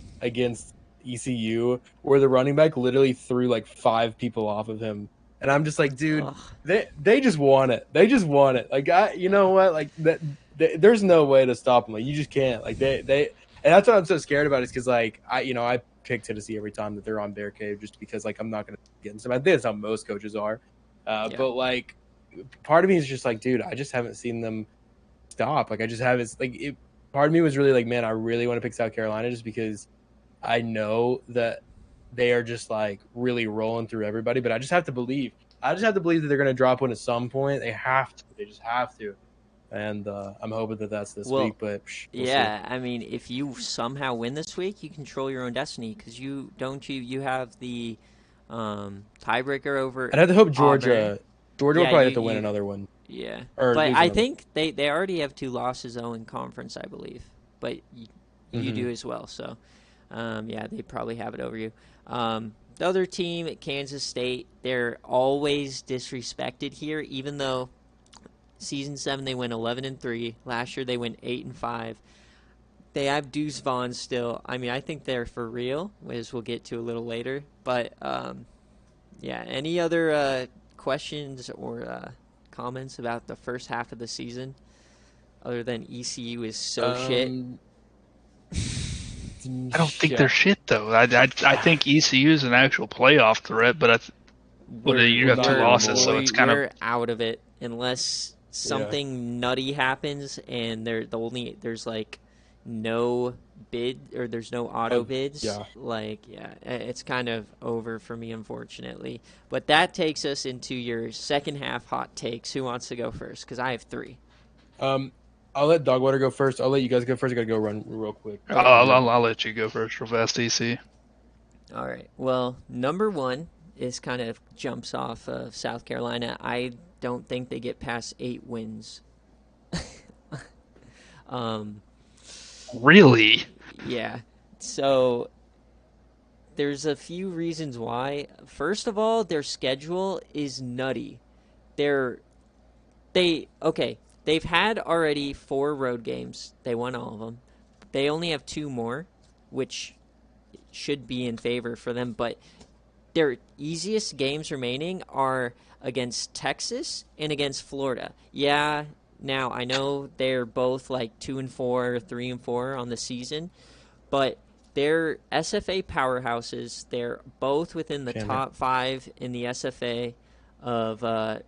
ECU where the running back literally threw like 5 people off of him, and I'm just like, dude, they just want it. They just want it. Like, you know what? Like that. There's no way to stop them. Like, you just can't. Like and that's what I'm so scared about is because like I pick Tennessee every time that they're on BearCave just because like I'm not gonna get into them. I think that's how most coaches are. But like part of me is just like, dude, I just haven't seen them stop. Like I just haven't. Part of me was really like, man, I really want to pick South Carolina just because I know that they are just like really rolling through everybody. But I just have to believe. I just have to believe that they're gonna drop one at some point. They have to. They just have to. And I'm hoping that that's this week, but we'll see. I mean, if you somehow win this week, you control your own destiny because you have the tiebreaker over. I'd have to hope Georgia. Auburn. Will probably have to win another one. Yeah, or but I think they already have 2 losses though in conference, I believe. But you do as well, so they probably have it over you. The other team, Kansas State, they're always disrespected here, even though. Season 7, they went 11-3. Last year, they went 8-5. They have Deuce Vaughn still. I mean, I think they're for real, as we'll get to a little later. But, any other questions or comments about the first half of the season? Other than ECU is so shit. I don't think they're shit, though. I think ECU is an actual playoff threat, but you have 2 losses, so it's kind of out of it unless something nutty happens and there's like no bid or there's no auto bids. It's kind of over for me, unfortunately. But that takes us into your second half hot takes. Who wants to go first? Because I have 3. I'll let DogWater go first. I'll let you guys go first. I gotta go run real quick. I'll let you go first real fast, DC. All right. Well, number 1 is kind of jumps off of South Carolina. I don't think they get past 8 wins. Really? Yeah. So there's a few reasons why. First of all, their schedule is nutty. They've had already 4 road games. They won all of them. They only have 2 more, which should be in favor for them, but their easiest games remaining are against Texas and against Florida. Yeah, now I know they're both like 2-4 or 3-4 on the season, but they're SFA powerhouses. They're both within the top 5 in the SFA of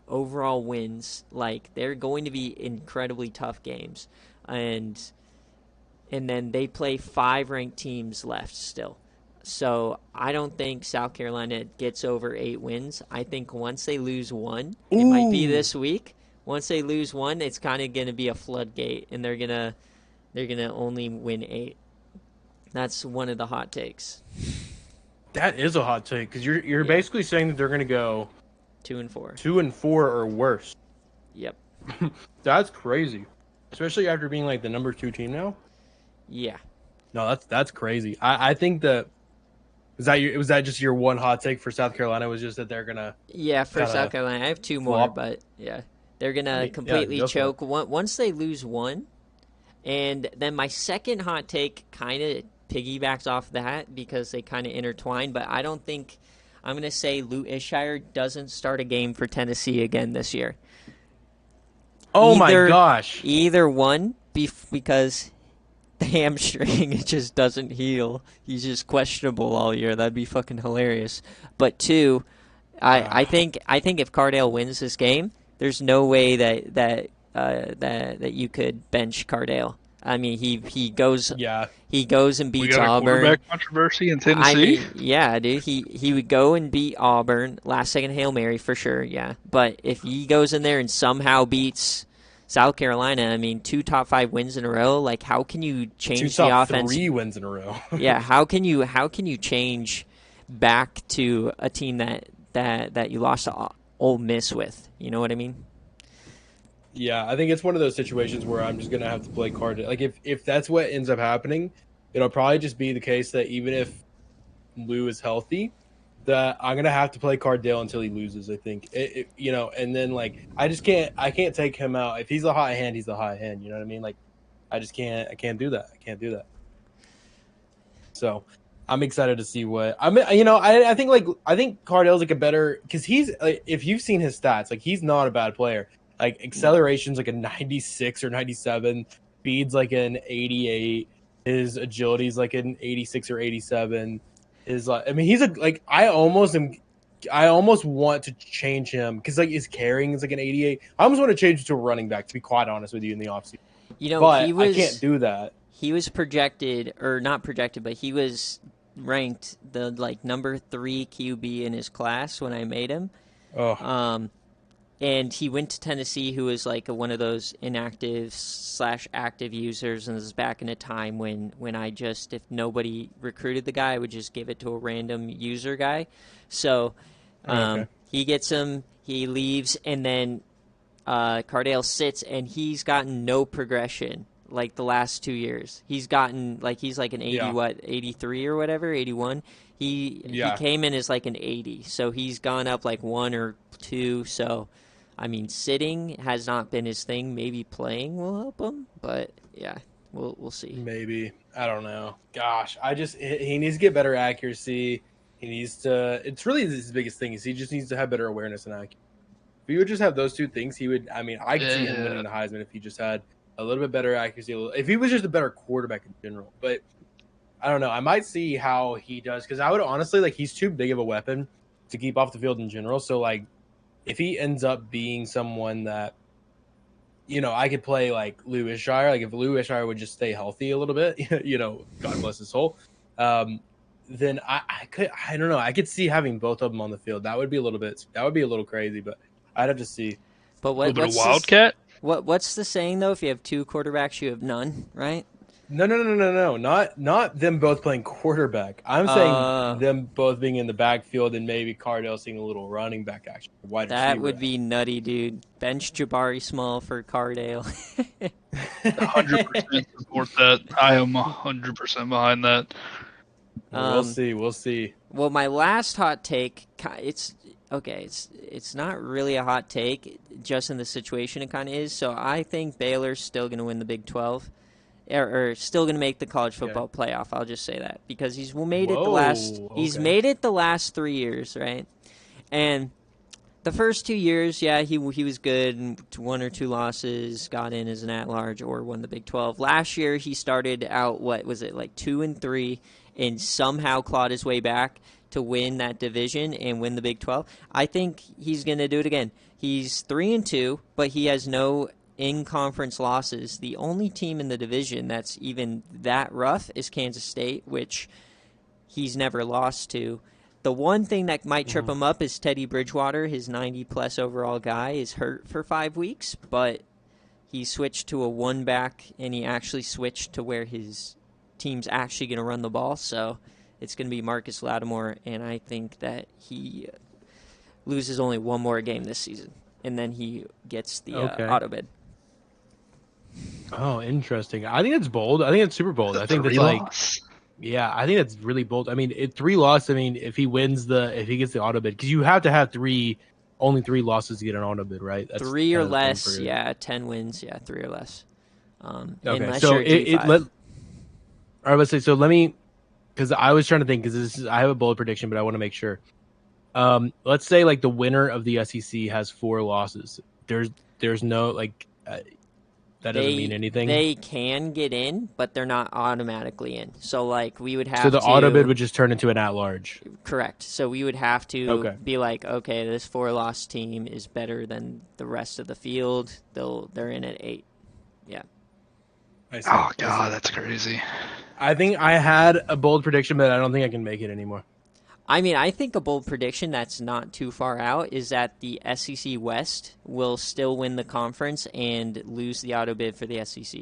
overall wins. Like, they're going to be incredibly tough games, and then they play 5 ranked teams left still. So I don't think South Carolina gets over 8 wins. I think once they lose 1, it might be this week. Once they lose 1, it's kind of going to be a floodgate, and they're gonna only win 8. That's one of the hot takes. That is a hot take because you're basically saying that they're going to go 2-4, 2-4 or worse. Yep. That's crazy, especially after being like the number 2 team now. Yeah. No, that's crazy. I think that Was that just your one hot take for South Carolina? Was just that they're gonna for South Carolina, I have two more, but yeah, they're gonna completely choke once they lose one. And then my second hot take kind of piggybacks off that because they kind of intertwine. But I don't think I'm gonna say Lou Ishire doesn't start a game for Tennessee again this year. Oh my gosh! Either one, because the hamstring, it just doesn't heal. He's just questionable all year. That'd be fucking hilarious. But two, I think if Cardale wins this game, there's no way that you could bench Cardale. I mean, he goes and beats Auburn. Quarterback controversy in Tennessee. I mean, yeah, dude, he would go and beat Auburn, last second Hail Mary for sure. Yeah, but if he goes in there and somehow beats South Carolina, I mean, 2 top 5 wins in a row. Like, how can you change the offense? 3 wins in a row. Yeah, how can you change back to a team that you lost to Ole Miss with? You know what I mean? Yeah, I think it's one of those situations where I'm just gonna have to play Cardale. Like, if that's what ends up happening, it'll probably just be the case that even if Lou is healthy, that I'm gonna have to play Cardale until he loses. I think and then like I can't take him out. If he's a hot hand, he's a hot hand. You know what I mean? Like I can't do that. I can't do that. So I'm excited to see what I mean. I think Cardale's like a better because he's like, if you've seen his stats, like he's not a bad player. Like acceleration's like a 96 or 97, speed's like an 88, his agility's like an 86 or 87. He's I almost want to change him because like his carrying is like an 88. I almost want to change him to a running back, to be quite honest with you, in the offseason. But I can't do that. He was projected, or not projected, but he was ranked the like number 3 QB in his class when I made him. And he went to Tennessee, who was like one of those inactive/active users, and this is back in a time when I just, if nobody recruited the guy, I would just give it to a random user guy. So he gets him, he leaves, and then Cardale sits, and he's gotten no progression like the last 2 years. He's gotten he's like an 83 or whatever, 81. He came in as like an 80, so he's gone up like 1 or 2. So I mean, sitting has not been his thing. Maybe playing will help him, but yeah, we'll see. Maybe. I don't know. Gosh, he needs to get better accuracy. He needs to. It's really his biggest thing is he just needs to have better awareness and accuracy. If he would just have those 2 things, he would. I mean, I could see him winning the Heisman if he just had a little bit better accuracy. If he was just a better quarterback in general, but I don't know. I might see how he does because I would honestly he's too big of a weapon to keep off the field in general. So like. If he ends up being someone that, I could play like Lou Ishire, like if Lou Ishire would just stay healthy a little bit, God bless his soul, then I don't know. I could see having both of them on the field. That would be a little crazy, but I'd have to see. But what's a wildcat? What's the saying though? If you have 2 quarterbacks, you have none, right? No. Not them both playing quarterback. I'm saying them both being in the backfield and maybe Cardale seeing a little running back action. That would be nutty, dude. Bench Jabari Small for Cardale. 100% support that. I am 100% behind that. We'll see. Well, my last hot take, it's not really a hot take, just in the situation it kind of is. So I think Baylor's still going to win the Big 12. Or still going to make the college football playoff. I'll just say that because he's made it the last 3 years, right? And the first 2 years, he was good, and 1 or 2 losses, got in as an at-large or won the Big 12. Last year, he started out 2-3, and somehow clawed his way back to win that division and win the Big 12. I think he's going to do it again. He's 3-2, but he has no in-conference losses. The only team in the division that's even that rough is Kansas State, which he's never lost to. The one thing that might trip him up is Teddy Bridgewater, his 90-plus overall guy, is hurt for 5 weeks, but he switched to a one-back, and he actually switched to where his team's actually going to run the ball, so it's going to be Marcus Lattimore, and I think that he loses only 1 more game this season, and then he gets the auto bid. Oh, interesting. I think it's bold. I think it's super bold. I think that's Yeah, I think that's really bold. I mean, 3 losses. I mean, if he gets the auto bid, because you have to have only 3 losses to get an auto bid, right? That's 3 or kind of the thing less, yeah. 10 wins, yeah. 3 or less. Okay, Unless so you're G5. all right, let's say so. Let me, because I was trying to think, because I have a bold prediction, but I want to make sure. Let's say like the winner of the SEC has 4 losses. There's no like that doesn't mean anything. They can get in, but they're not automatically in. So like we would have So the to, auto bid would just turn into an at-large. correct. So we would have to be like, okay, this 4-loss team is better than the rest of the field. They're in at 8. Yeah. Oh god, that's crazy. I think I had a bold prediction, but I don't think I can make it anymore. I mean, I think a bold prediction that's not too far out is that the SEC West will still win the conference and lose the auto bid for the SEC.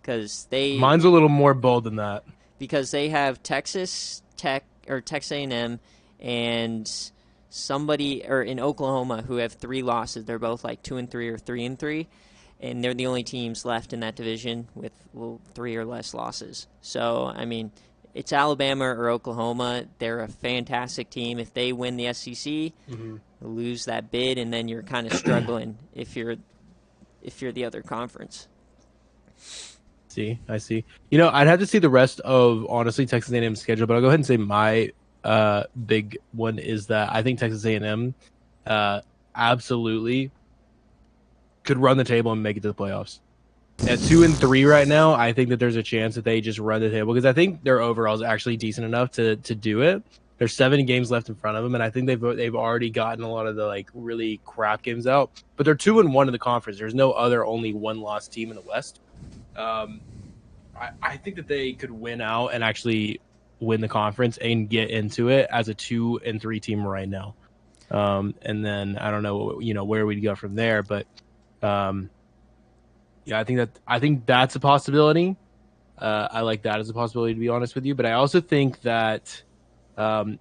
Because mine's a little more bold than that. Because they have Texas Tech or Texas A&M and somebody or in Oklahoma who have 3 losses. They're both like 2-3 or 3-3, and they're the only teams left in that division with 3 or less losses. So I mean, it's Alabama or Oklahoma. They're a fantastic team. If they win the SEC, lose that bid, and then you're kind of struggling if you're the other conference. I see. I'd have to see the rest of, honestly, Texas A&M's schedule, but I'll go ahead and say my big one is that I think Texas A&M absolutely could run the table and make it to the playoffs. At 2-3 right now, I think that there's a chance that they just run the table because I think their overall is actually decent enough to do it. There's 7 games left in front of them, and I think they've already gotten a lot of the like really crap games out. But they're 2-1 in the conference. There's no other only 1-loss team in the West. I think that they could win out and actually win the conference and get into it as a 2-3 team right now. And then I don't know, where we'd go from there, but yeah, I think that's a possibility. I like that as a possibility, to be honest with you. But I also think that I'm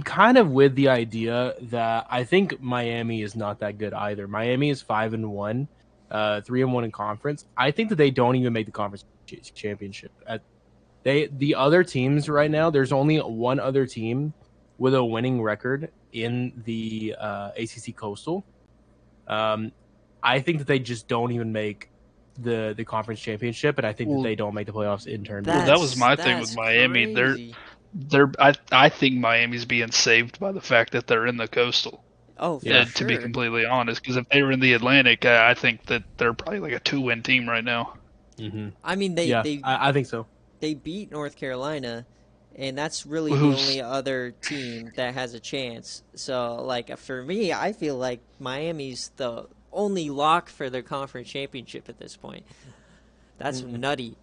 kind of with the idea that I think Miami is not that good either. Miami is 5-1, 3-1 in conference. I think that they don't even make the conference championship. The other teams right now, there's only one other team with a winning record in the ACC Coastal. I think that they just don't even make the conference championship, and I think that they don't make the playoffs in turn. Well, that was my thing with Miami. Crazy. I think Miami's being saved by the fact that they're in the Coastal. Oh, yeah. To be completely honest, because if they were in the Atlantic, I think that they're probably like a 2-win team right now. Mm-hmm. I mean, I think so. They beat North Carolina, and that's really the only other team that has a chance. So, like, for me, I feel like Miami's the only lock for their conference championship at this point. That's nutty.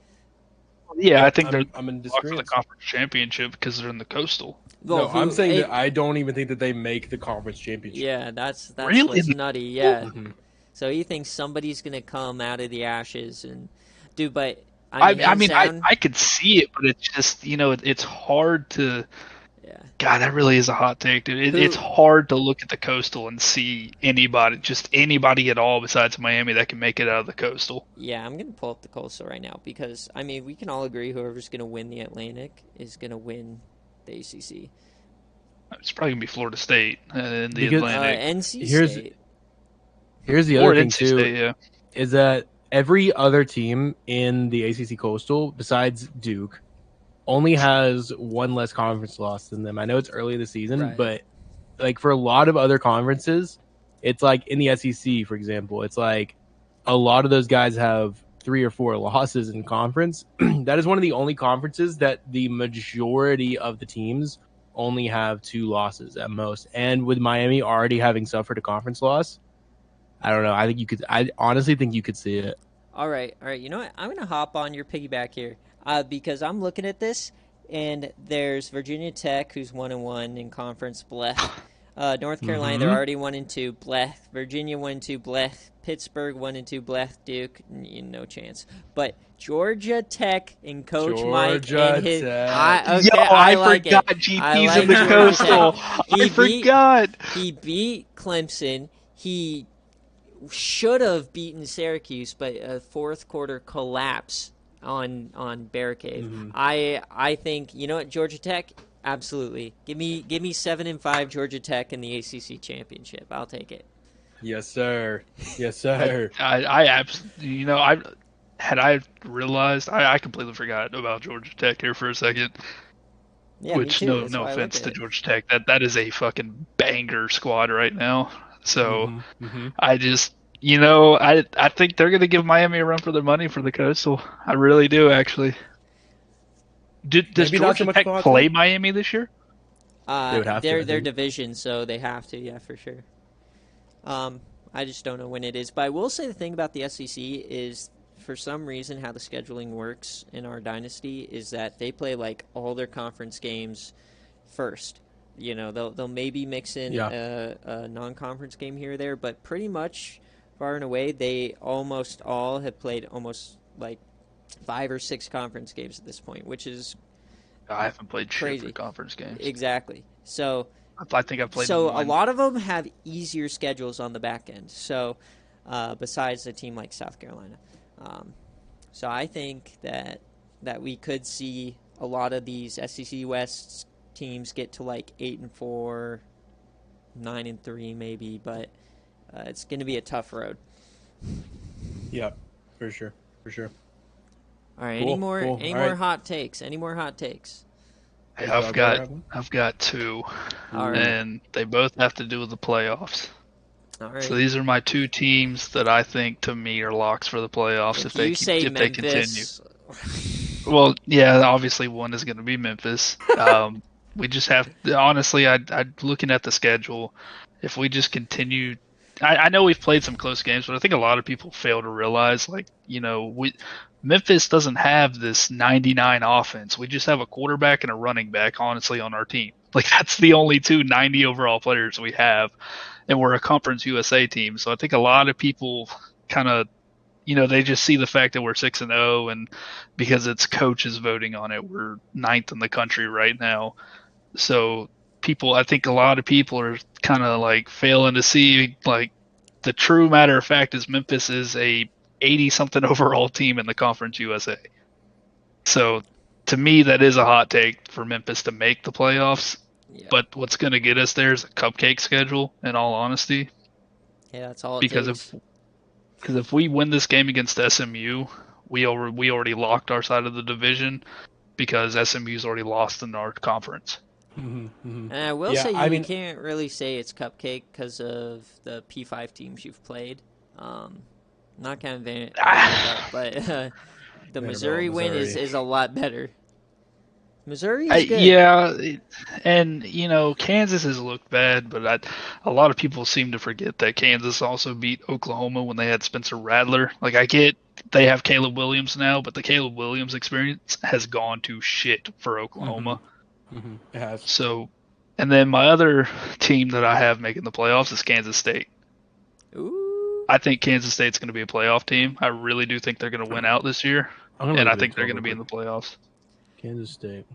Yeah, I think I'm in lock for the conference championship because they're in the Coastal. Well, I'm saying that I don't even think that they make the conference championship. Yeah, that's really what's nutty. Yeah. Mm-hmm. So he thinks somebody's gonna come out of the ashes and do, but I could see it, but it's just it's hard to. Yeah. God, that really is a hot take, dude. It's hard to look at the Coastal and see anybody at all besides Miami that can make it out of the Coastal. Yeah, I'm going to pull up the Coastal right now because, I mean, we can all agree whoever's going to win the Atlantic is going to win the ACC. It's probably going to be Florida State in the Atlantic. NC State. Here's the other thing, NC too, State, is that every other team in the ACC Coastal, besides Duke, only has 1 less conference loss than them. I know it's early in the season, but like for a lot of other conferences, it's like in the SEC, for example, it's like a lot of those guys have 3 or 4 losses in conference. That is one of the only conferences that the majority of the teams only have 2 losses at most. And with Miami already having suffered a conference loss, I don't know. I honestly think you could see it. All right. You know what? I'm going to hop on your piggyback here. Because I'm looking at this, and there's Virginia Tech, who's 1-1 in conference, blech. North Carolina, they're already 1-2, blech. Virginia 1-2, blech. Pittsburgh 1-2, blech. Duke, no chance. But Georgia Tech and Coach Mike and his. I forgot GP's in the Coastal. I forgot. He beat Clemson. He should have beaten Syracuse, but a fourth quarter collapse on BearCave. Mhm. I think, you know what, Georgia Tech, absolutely. Give me 7-5 Georgia Tech in the ACC championship. I'll take it. Yes, sir. Yes, sir. I absolutely, I realized, I completely forgot about Georgia Tech here for a second. Yeah, me Which too. That's no why I looked offense at to it. Georgia Tech, that is a fucking banger squad right now. So Mm-hmm. I just I think they're gonna give Miami a run for their money for the Coastal. I really do actually. Does Maybe not so Georgia much Tech for hot play take. Miami this year? They would have to, I They're think. division, so they have to, yeah, for sure. I just don't know when it is. But I will say the thing about the SEC is, for some reason, how the scheduling works in our dynasty is that they play like all their conference games first. You know, they'll maybe mix in a non-conference game here or there, but pretty much far and away, they almost all have played almost like 5 or 6 conference games at this point, which is I haven't played shit for crazy. conference games. Exactly. So I think I've played so one. a lot of them have easier schedules on the back end. So besides a team like South Carolina, so I think that we could see a lot of these SEC West teams get to like 8-4, 9-3 maybe, but it's going to be a tough road. Yeah, for sure. All right. Cool, Any more cool. All more right. hot takes? Any more hot takes? Hey, Does DogWater have one? I've got 2, All right. and they both have to do with the playoffs. All right. So these are my 2 teams that I think, to me, are locks for the playoffs if they continue. Well, yeah, obviously one is going to be Memphis. We just have honestly, I looking at the schedule, if we just continue, I know we've played some close games, but I think a lot of people fail to realize, like, Memphis doesn't have this 99 offense. We just have a quarterback and a running back, honestly, on our team. Like, that's the only 2 90 overall players we have, and we're a Conference USA team. So I think a lot of people kind of, they just see the fact that we're 6-0, and because it's coaches voting on it, we're 9th in the country right now. So I think a lot of people are kind of like failing to see, like, the true matter of fact is Memphis is a 80 something overall team in the Conference USA. So to me, that is a hot take for Memphis to make the playoffs. Yeah. But what's going to get us there is a cupcake schedule, in all honesty. Yeah, that's all it Because takes. Because if we win this game against SMU, we already locked our side of the division, because SMU's already lost in our conference. And I will say you can't really say it's cupcake because of the P5 teams you've played. Not kind of Vanderbilt, but the Missouri win is a lot better. Missouri is good. Yeah, and Kansas has looked bad, but a lot of people seem to forget that Kansas also beat Oklahoma when they had Spencer Rattler. Like, I get they have Caleb Williams now, but the Caleb Williams experience has gone to shit for Oklahoma. It has. So, and then my other team that I have making the playoffs is Kansas State. Ooh. I think Kansas State's going to be a playoff team. I really do think they're going to win out this year, and I think they're going to be in the playoffs. Kansas State.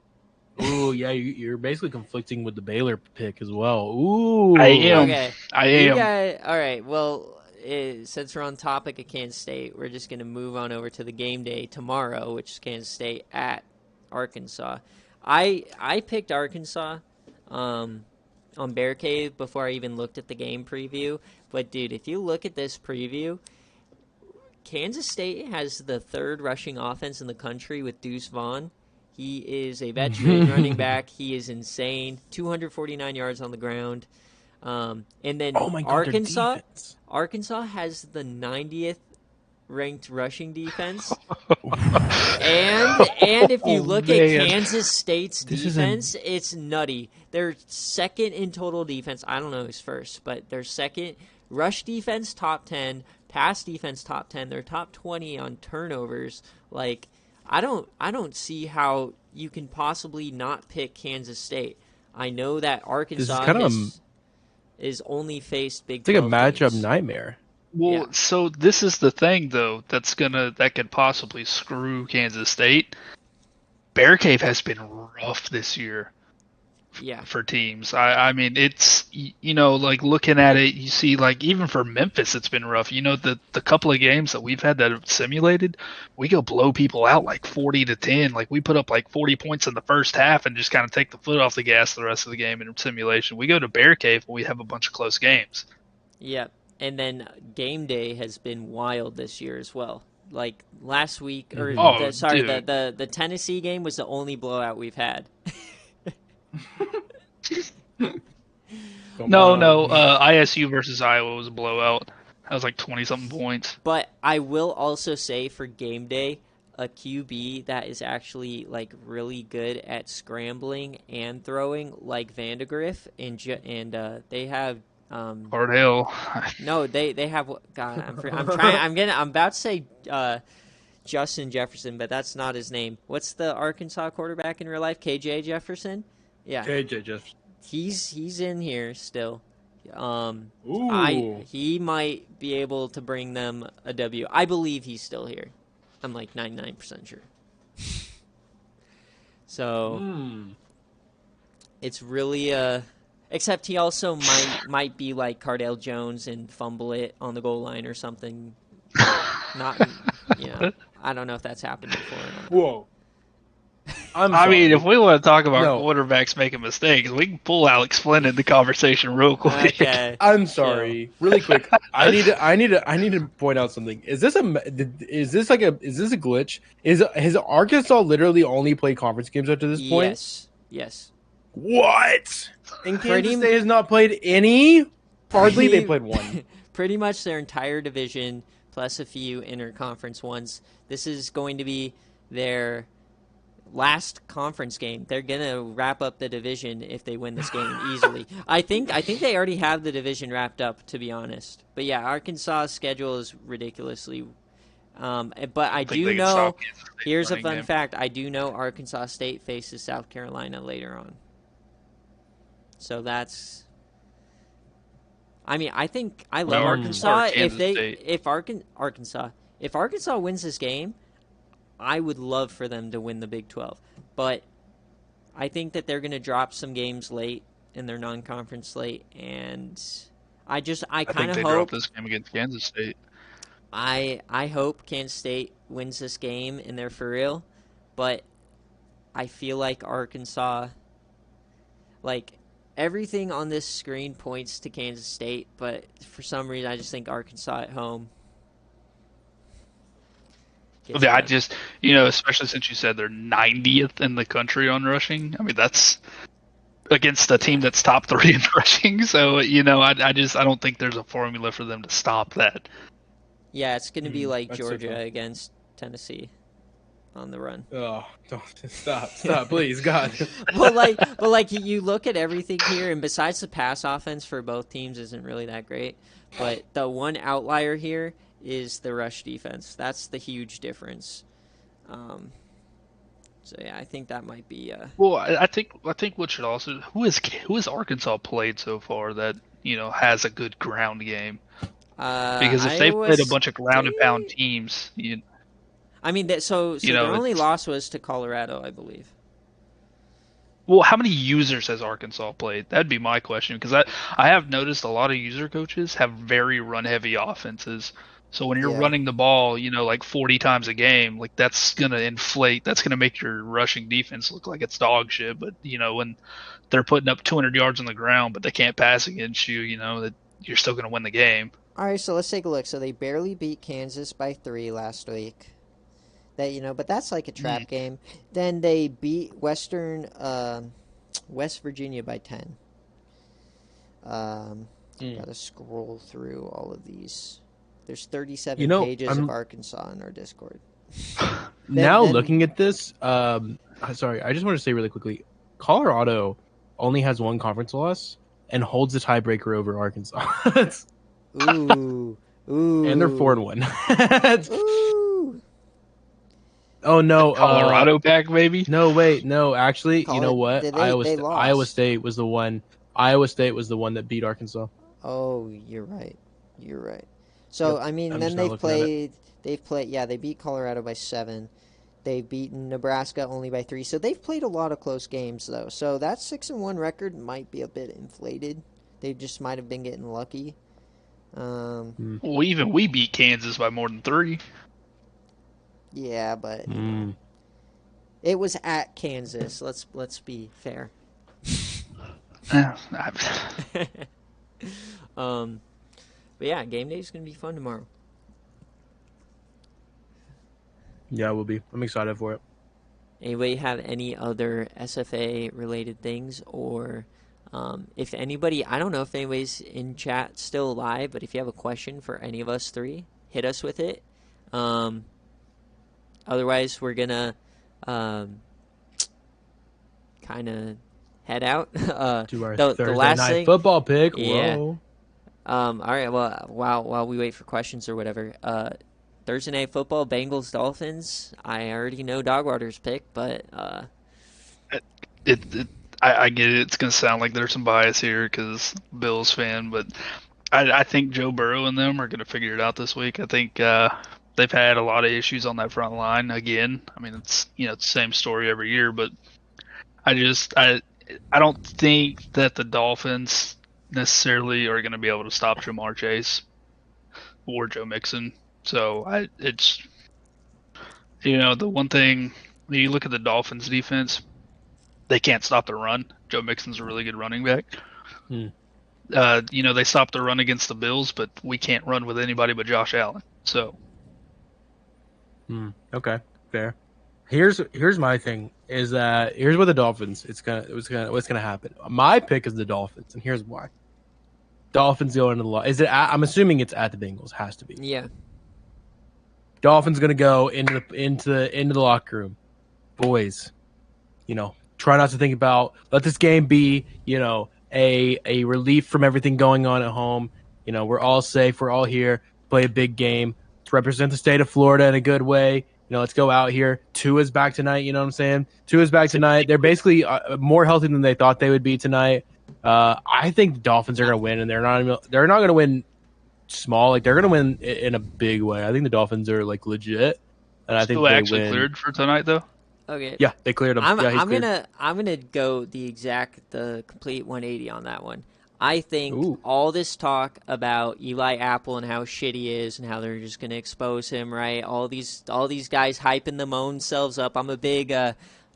Ooh, yeah, you're basically conflicting with the Baylor pick as well. Ooh. I am. Okay. I am. All right, well, since we're on topic of Kansas State, we're just going to move on over to the game day tomorrow, which is Kansas State at Arkansas. I picked Arkansas on BearCave before I even looked at the game preview. But, dude, if you look at this preview, Kansas State has the 3rd rushing offense in the country with Deuce Vaughn. He is a veteran running back. He is insane. 249 yards on the ground. And then Arkansas has the 90th ranked rushing defense. and if you look at Kansas State's defense, it's nutty. They're 2nd in total defense. I don't know who's first, but they're 2nd. Rush defense, top 10. Pass defense, top 10. They're top 20 on turnovers. Like, I don't see how you can possibly not pick Kansas State. I know that Arkansas is only faced Big 12 It's like a matchup teams. nightmare. Well, Yeah. So this is the thing, though, that could possibly screw Kansas State. BearCave has been rough this year. Yeah. for teams. I mean, it's, like looking at it, you see, like, even for Memphis, it's been rough. The couple of games that we've had that have simulated, we go blow people out like 40-10. Like, we put up like 40 points in the first half and just kind of take the foot off the gas the rest of the game in simulation. We go to BearCave and we have a bunch of close games. Yeah. And then game day has been wild this year as well. Like last week, or the Tennessee game was the only blowout we've had. No, ISU versus Iowa was a blowout. That was like 20-something points. But I will also say for game day, a QB that is actually like really good at scrambling and throwing, like Vandegrift, and they have Hardhill. No, they have. God, I'm about to say Justin Jefferson, but that's not his name. What's the Arkansas quarterback in real life? KJ Jefferson. Yeah, KJ Jefferson. He's in here still. Ooh. He might be able to bring them a W. I believe he's still here. I'm like 99% sure. So it's really except he also might be like Cardale Jones and fumble it on the goal line or something. Not, I don't know if that's happened before or not. Whoa. I mean, if we want to talk about quarterbacks making mistakes, we can pull Alex Flynn in the conversation real quick. Okay. I'm sorry, really quick. I need to point out something. Is this a glitch? Has Arkansas literally only played conference games up to this point? Yes. What? And Kansas State has not played any? Hardly. They played one. Pretty much their entire division plus a few interconference ones. This is going to be their last conference game. They're gonna wrap up the division if they win this game easily. I think they already have the division wrapped up, to be honest. But yeah, Arkansas's schedule is ridiculously. But I do know. Here's a fun fact: I do know Arkansas State faces South Carolina later on. So that's. I mean, I think I love Arkansas. If Arkansas wins this game, I would love for them to win the Big 12. But I think that they're going to drop some games late in their non-conference slate, and I kind of hope drop this game against Kansas State. I hope Kansas State wins this game and they're for real, but I feel like Arkansas, like everything on this screen points to Kansas State, but for some reason I just think Arkansas at home. Yeah, I just, especially since you said they're 90th in the country on rushing. I mean, that's against a team that's top 3 in rushing. So, I don't think there's a formula for them to stop that. Yeah, it's going to be like Georgia against Tennessee on the run. Oh, don't stop, please, God. but you look at everything here, and besides the pass offense for both teams isn't really that great, but the one outlier here is the rush defense. That's the huge difference. So yeah, I think that might be. Well, I think what should also who has Arkansas played so far that has a good ground game? Because if they've played a bunch of ground and pound teams, I mean, their only loss was to Colorado, I believe. Well, how many users has Arkansas played? That'd be my question, because I have noticed a lot of user coaches have very run-heavy offenses. So when you're running the ball, like 40 times a game, like that's going to inflate. That's going to make your rushing defense look like it's dog shit. But, when they're putting up 200 yards on the ground, but they can't pass against you, that you're still going to win the game. All right, so let's take a look. So they barely beat Kansas by 3 last week. But that's like a trap game. Then they beat West Virginia by 10. Gotta scroll through all of these. There's 37 pages of Arkansas in our Discord. Looking at this, sorry, I just want to say really quickly, Colorado only has 1 conference loss and holds the tiebreaker over Arkansas. Ooh. And they're 4-1. Ooh. Oh no, Colorado back maybe? No, wait, no. Actually, you know what? Iowa State was the one. Iowa State was the one that beat Arkansas. Oh, you're right. So I mean, then they beat Colorado by 7. They've beaten Nebraska only by 3. So they've played a lot of close games, though. So that 6-1 record might be a bit inflated. They just might have been getting lucky. Well, even we beat Kansas by more than 3. Yeah, but you know, it was at Kansas. Let's be fair. But yeah, game day is gonna be fun tomorrow. Yeah, it will be. I'm excited for it. Anybody have any other SFA related things, or if anybody, I don't know if anybody's in chat still alive, but if you have a question for any of us three, hit us with it. Otherwise, we're gonna kind of head out. Do our the Thursday last night thing, football pick. yeah. Whoa. All right. Well, while we wait for questions or whatever, Thursday night football, Bengals Dolphins. I already know DogWater's pick, but I get it. It's gonna sound like there's some bias here because Bills fan, but I think Joe Burrow and them are gonna figure it out this week. I think they've had a lot of issues on that front line again. I mean, it's the same story every year, but I don't think that the Dolphins necessarily are going to be able to stop Jamar Chase or Joe Mixon. So it's the one thing when you look at the Dolphins defense, they can't stop the run. Joe Mixon's a really good running back. They stopped the run against the Bills, but we can't run with anybody but Josh Allen. So okay, fair. Here's my thing is that here's what the Dolphins what's gonna happen. My pick is the Dolphins, and here's why. Dolphins go into the is it? I'm assuming it's at the Bengals. Has to be. Yeah. Dolphins gonna go into the locker room, boys. Try not to think about. Let this game be a relief from everything going on at home. We're all safe. We're all here. Play a big game to represent the state of Florida in a good way. Let's go out here. Tua's back tonight. You know what I'm saying? Tua's back tonight. They're basically more healthy than they thought they would be tonight. I think the Dolphins are going to win, and they're not going to win small. Like, they're going to win in a big way. I think the Dolphins are legit, and I think they actually win. Cleared for tonight though. Okay. Yeah, they cleared him. I'm cleared. gonna go the complete 180 on that one. I think all this talk about Eli Apple and how shit he is and how they're just going to expose him, right? All these guys hyping them own selves up. I'm a big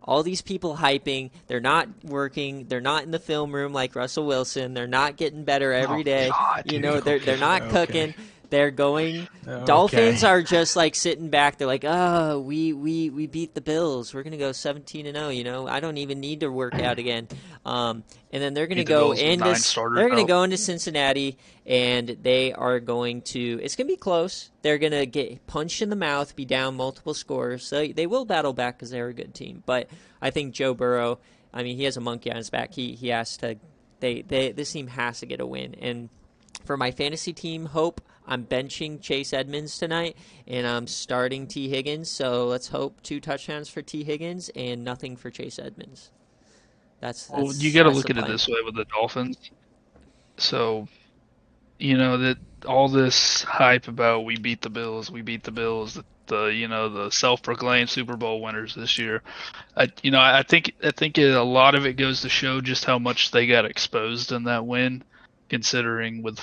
all these people hyping. They're not working. They're not in the film room like Russell Wilson. They're not getting better every day. God, They're not cooking. They're going. Dolphins are just sitting back. They're like, oh, we beat the Bills. We're gonna go 17-0. I don't even need to work out again. And then they're gonna go into Cincinnati, and they are going to. It's gonna be close. They're gonna get punched in the mouth, be down multiple scores. So they will battle back because they're a good team. But I think Joe Burrow. I mean, he has a monkey on his back. He has to. This team has to get a win. And for my fantasy team, hope. I'm benching Chase Edmonds tonight, and I'm starting T. Higgins. So let's hope 2 touchdowns for T. Higgins and nothing for Chase Edmonds. That's you got to look at it this way with the Dolphins. So, that all this hype about we beat the Bills, the self-proclaimed Super Bowl winners this year. I think a lot of it goes to show just how much they got exposed in that win, considering with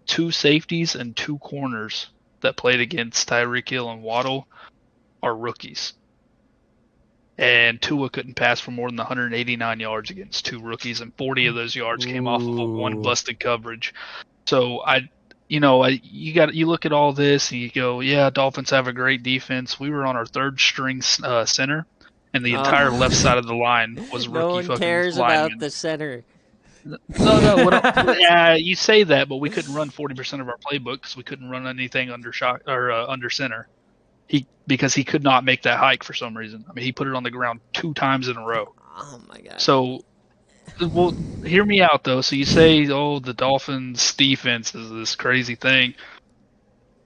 2 safeties and 2 corners that played against Tyreek Hill and Waddle are rookies. And Tua couldn't pass for more than 189 yards against 2 rookies, and 40 of those yards came off of 1 busted coverage. So you look at all this and you go, yeah, Dolphins have a great defense. We were on our 3rd string center, and the entire left side of the line was rookie. No one cares about the center. No. Yeah, you say that, but we couldn't run 40% of our playbook because we couldn't run anything under shot or under center. Because he could not make that hike for some reason. I mean, he put it on the ground 2 times in a row. Oh my god. So, well, hear me out though. So you say, the Dolphins' defense is this crazy thing.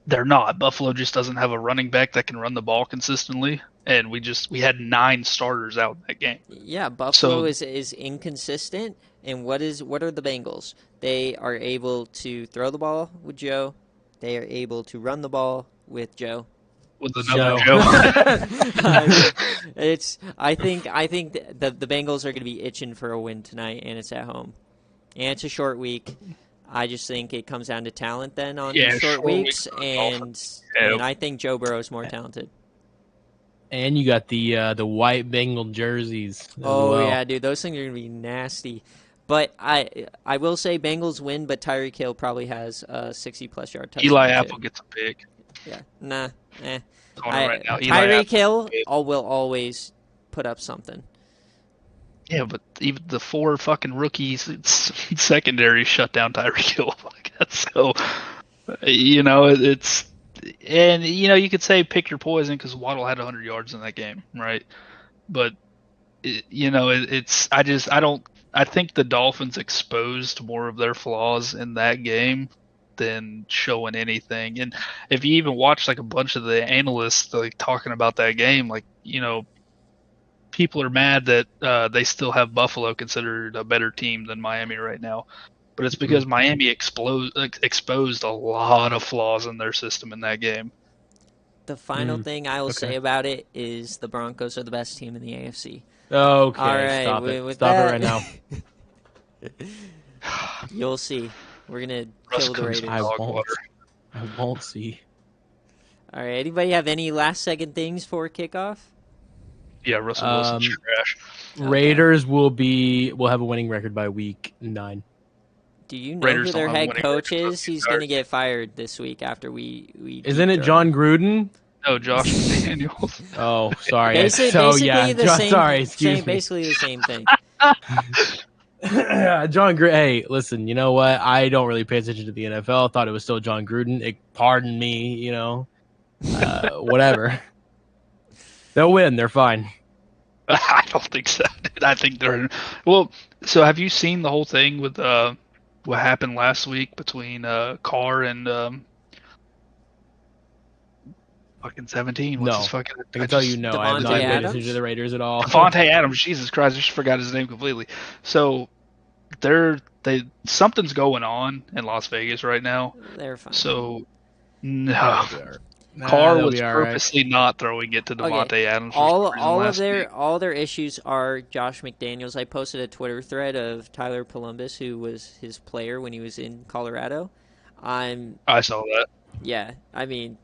They're not. Buffalo just doesn't have a running back that can run the ball consistently, and we had 9 starters out in that game. Yeah, Buffalo is inconsistent. And what are the Bengals? They are able to throw the ball with Joe. They are able to run the ball with Joe. with another Joe. I think the Bengals are going to be itching for a win tonight, and it's at home, and it's a short week. I just think it comes down to talent then on these short weeks, and I think Joe Burrow is more talented. And you got the white Bengal jerseys. Yeah, dude, those things are gonna be nasty. But I will say Bengals win, but Tyreek Hill probably has a 60+ yard touchdown. Eli Apple gets a pick. Yeah, nah, Right now. Tyreek Hill will always put up something. Yeah, but even the 4 fucking rookies secondary shut down Tyreek Hill. So, it's... And, you could say pick your poison because Waddle had 100 yards in that game, right? But, I think the Dolphins exposed more of their flaws in that game than showing anything. And if you even watch, like, a bunch of the analysts, like, talking about that game, like, people are mad that they still have Buffalo considered a better team than Miami right now. But it's because Miami exposed a lot of flaws in their system in that game. The final thing I will say about it is the Broncos are the best team in the AFC. Okay, all right, stop it. With stop that, it right now. You'll see. We're going to kill the Raiders. I won't see. All right, anybody have any last-second things for kickoff? Yeah, Russell Wilson's trash. Raiders will have a winning record by week 9. Do you know who their head coach is? He's going to get fired this week after we Isn't it John Gruden? No, Josh McDaniels. Oh, sorry. Basically excuse me. Basically the same thing. John Gruden. Hey, listen, you know what? I don't really pay attention to the NFL. I thought it was still John Gruden. Pardon me, whatever. They'll win. They're fine. I don't think so. I think they're... Well, so have you seen the whole thing with what happened last week between Carr and fucking 17? What's his fucking... I can tell you no. I have not paid attention to the Raiders at all. Devontae Adams. Jesus Christ, I just forgot his name completely. So something's going on in Las Vegas right now. They're fine. So no. Carr was purposely not throwing it to Devontae Adams. All their issues are Josh McDaniels. I posted a Twitter thread of Tyler Columbus, who was his player when he was in Colorado. I saw that. Yeah, I mean,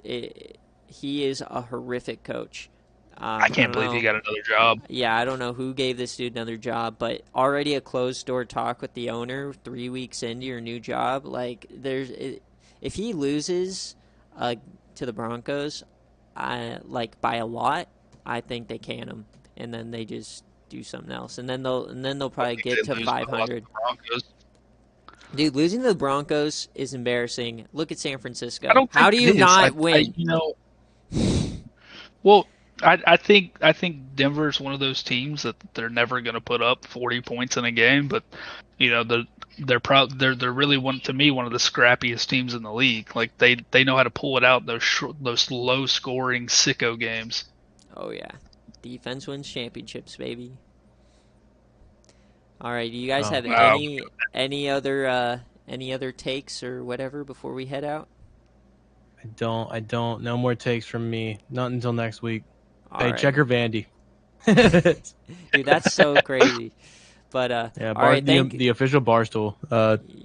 he is a horrific coach. I can't believe he got another job. Yeah, I don't know who gave this dude another job, but already a closed-door talk with the owner 3 weeks into your new job. Like, if he loses to the Broncos, by a lot, I think they can him, and then they just do something else, and then they'll probably get to 500. Dude, losing to the Broncos is embarrassing. Look at San Francisco. How do you not win? Well, I think Denver's one of those teams that they're never going to put up 40 points in a game, but they're really one of the scrappiest teams in the league. Like they know how to pull it out those low scoring sicko games. Oh yeah, defense wins championships, baby. All right, do you guys have any other takes or whatever before we head out? I don't. No more takes from me. Not until next week. Checker Vandy. Dude, that's so crazy. But the official Barstool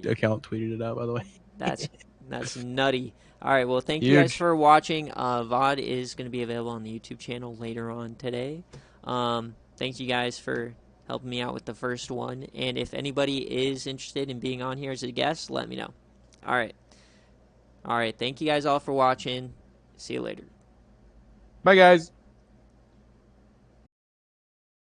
account tweeted it out, by the way. That's nutty. All right, well, thank you guys for watching. VOD is going to be available on the YouTube channel later on today. Thank you guys for helping me out with the first one. And if anybody is interested in being on here as a guest, let me know. All right, thank you guys all for watching. See you later. Bye, guys.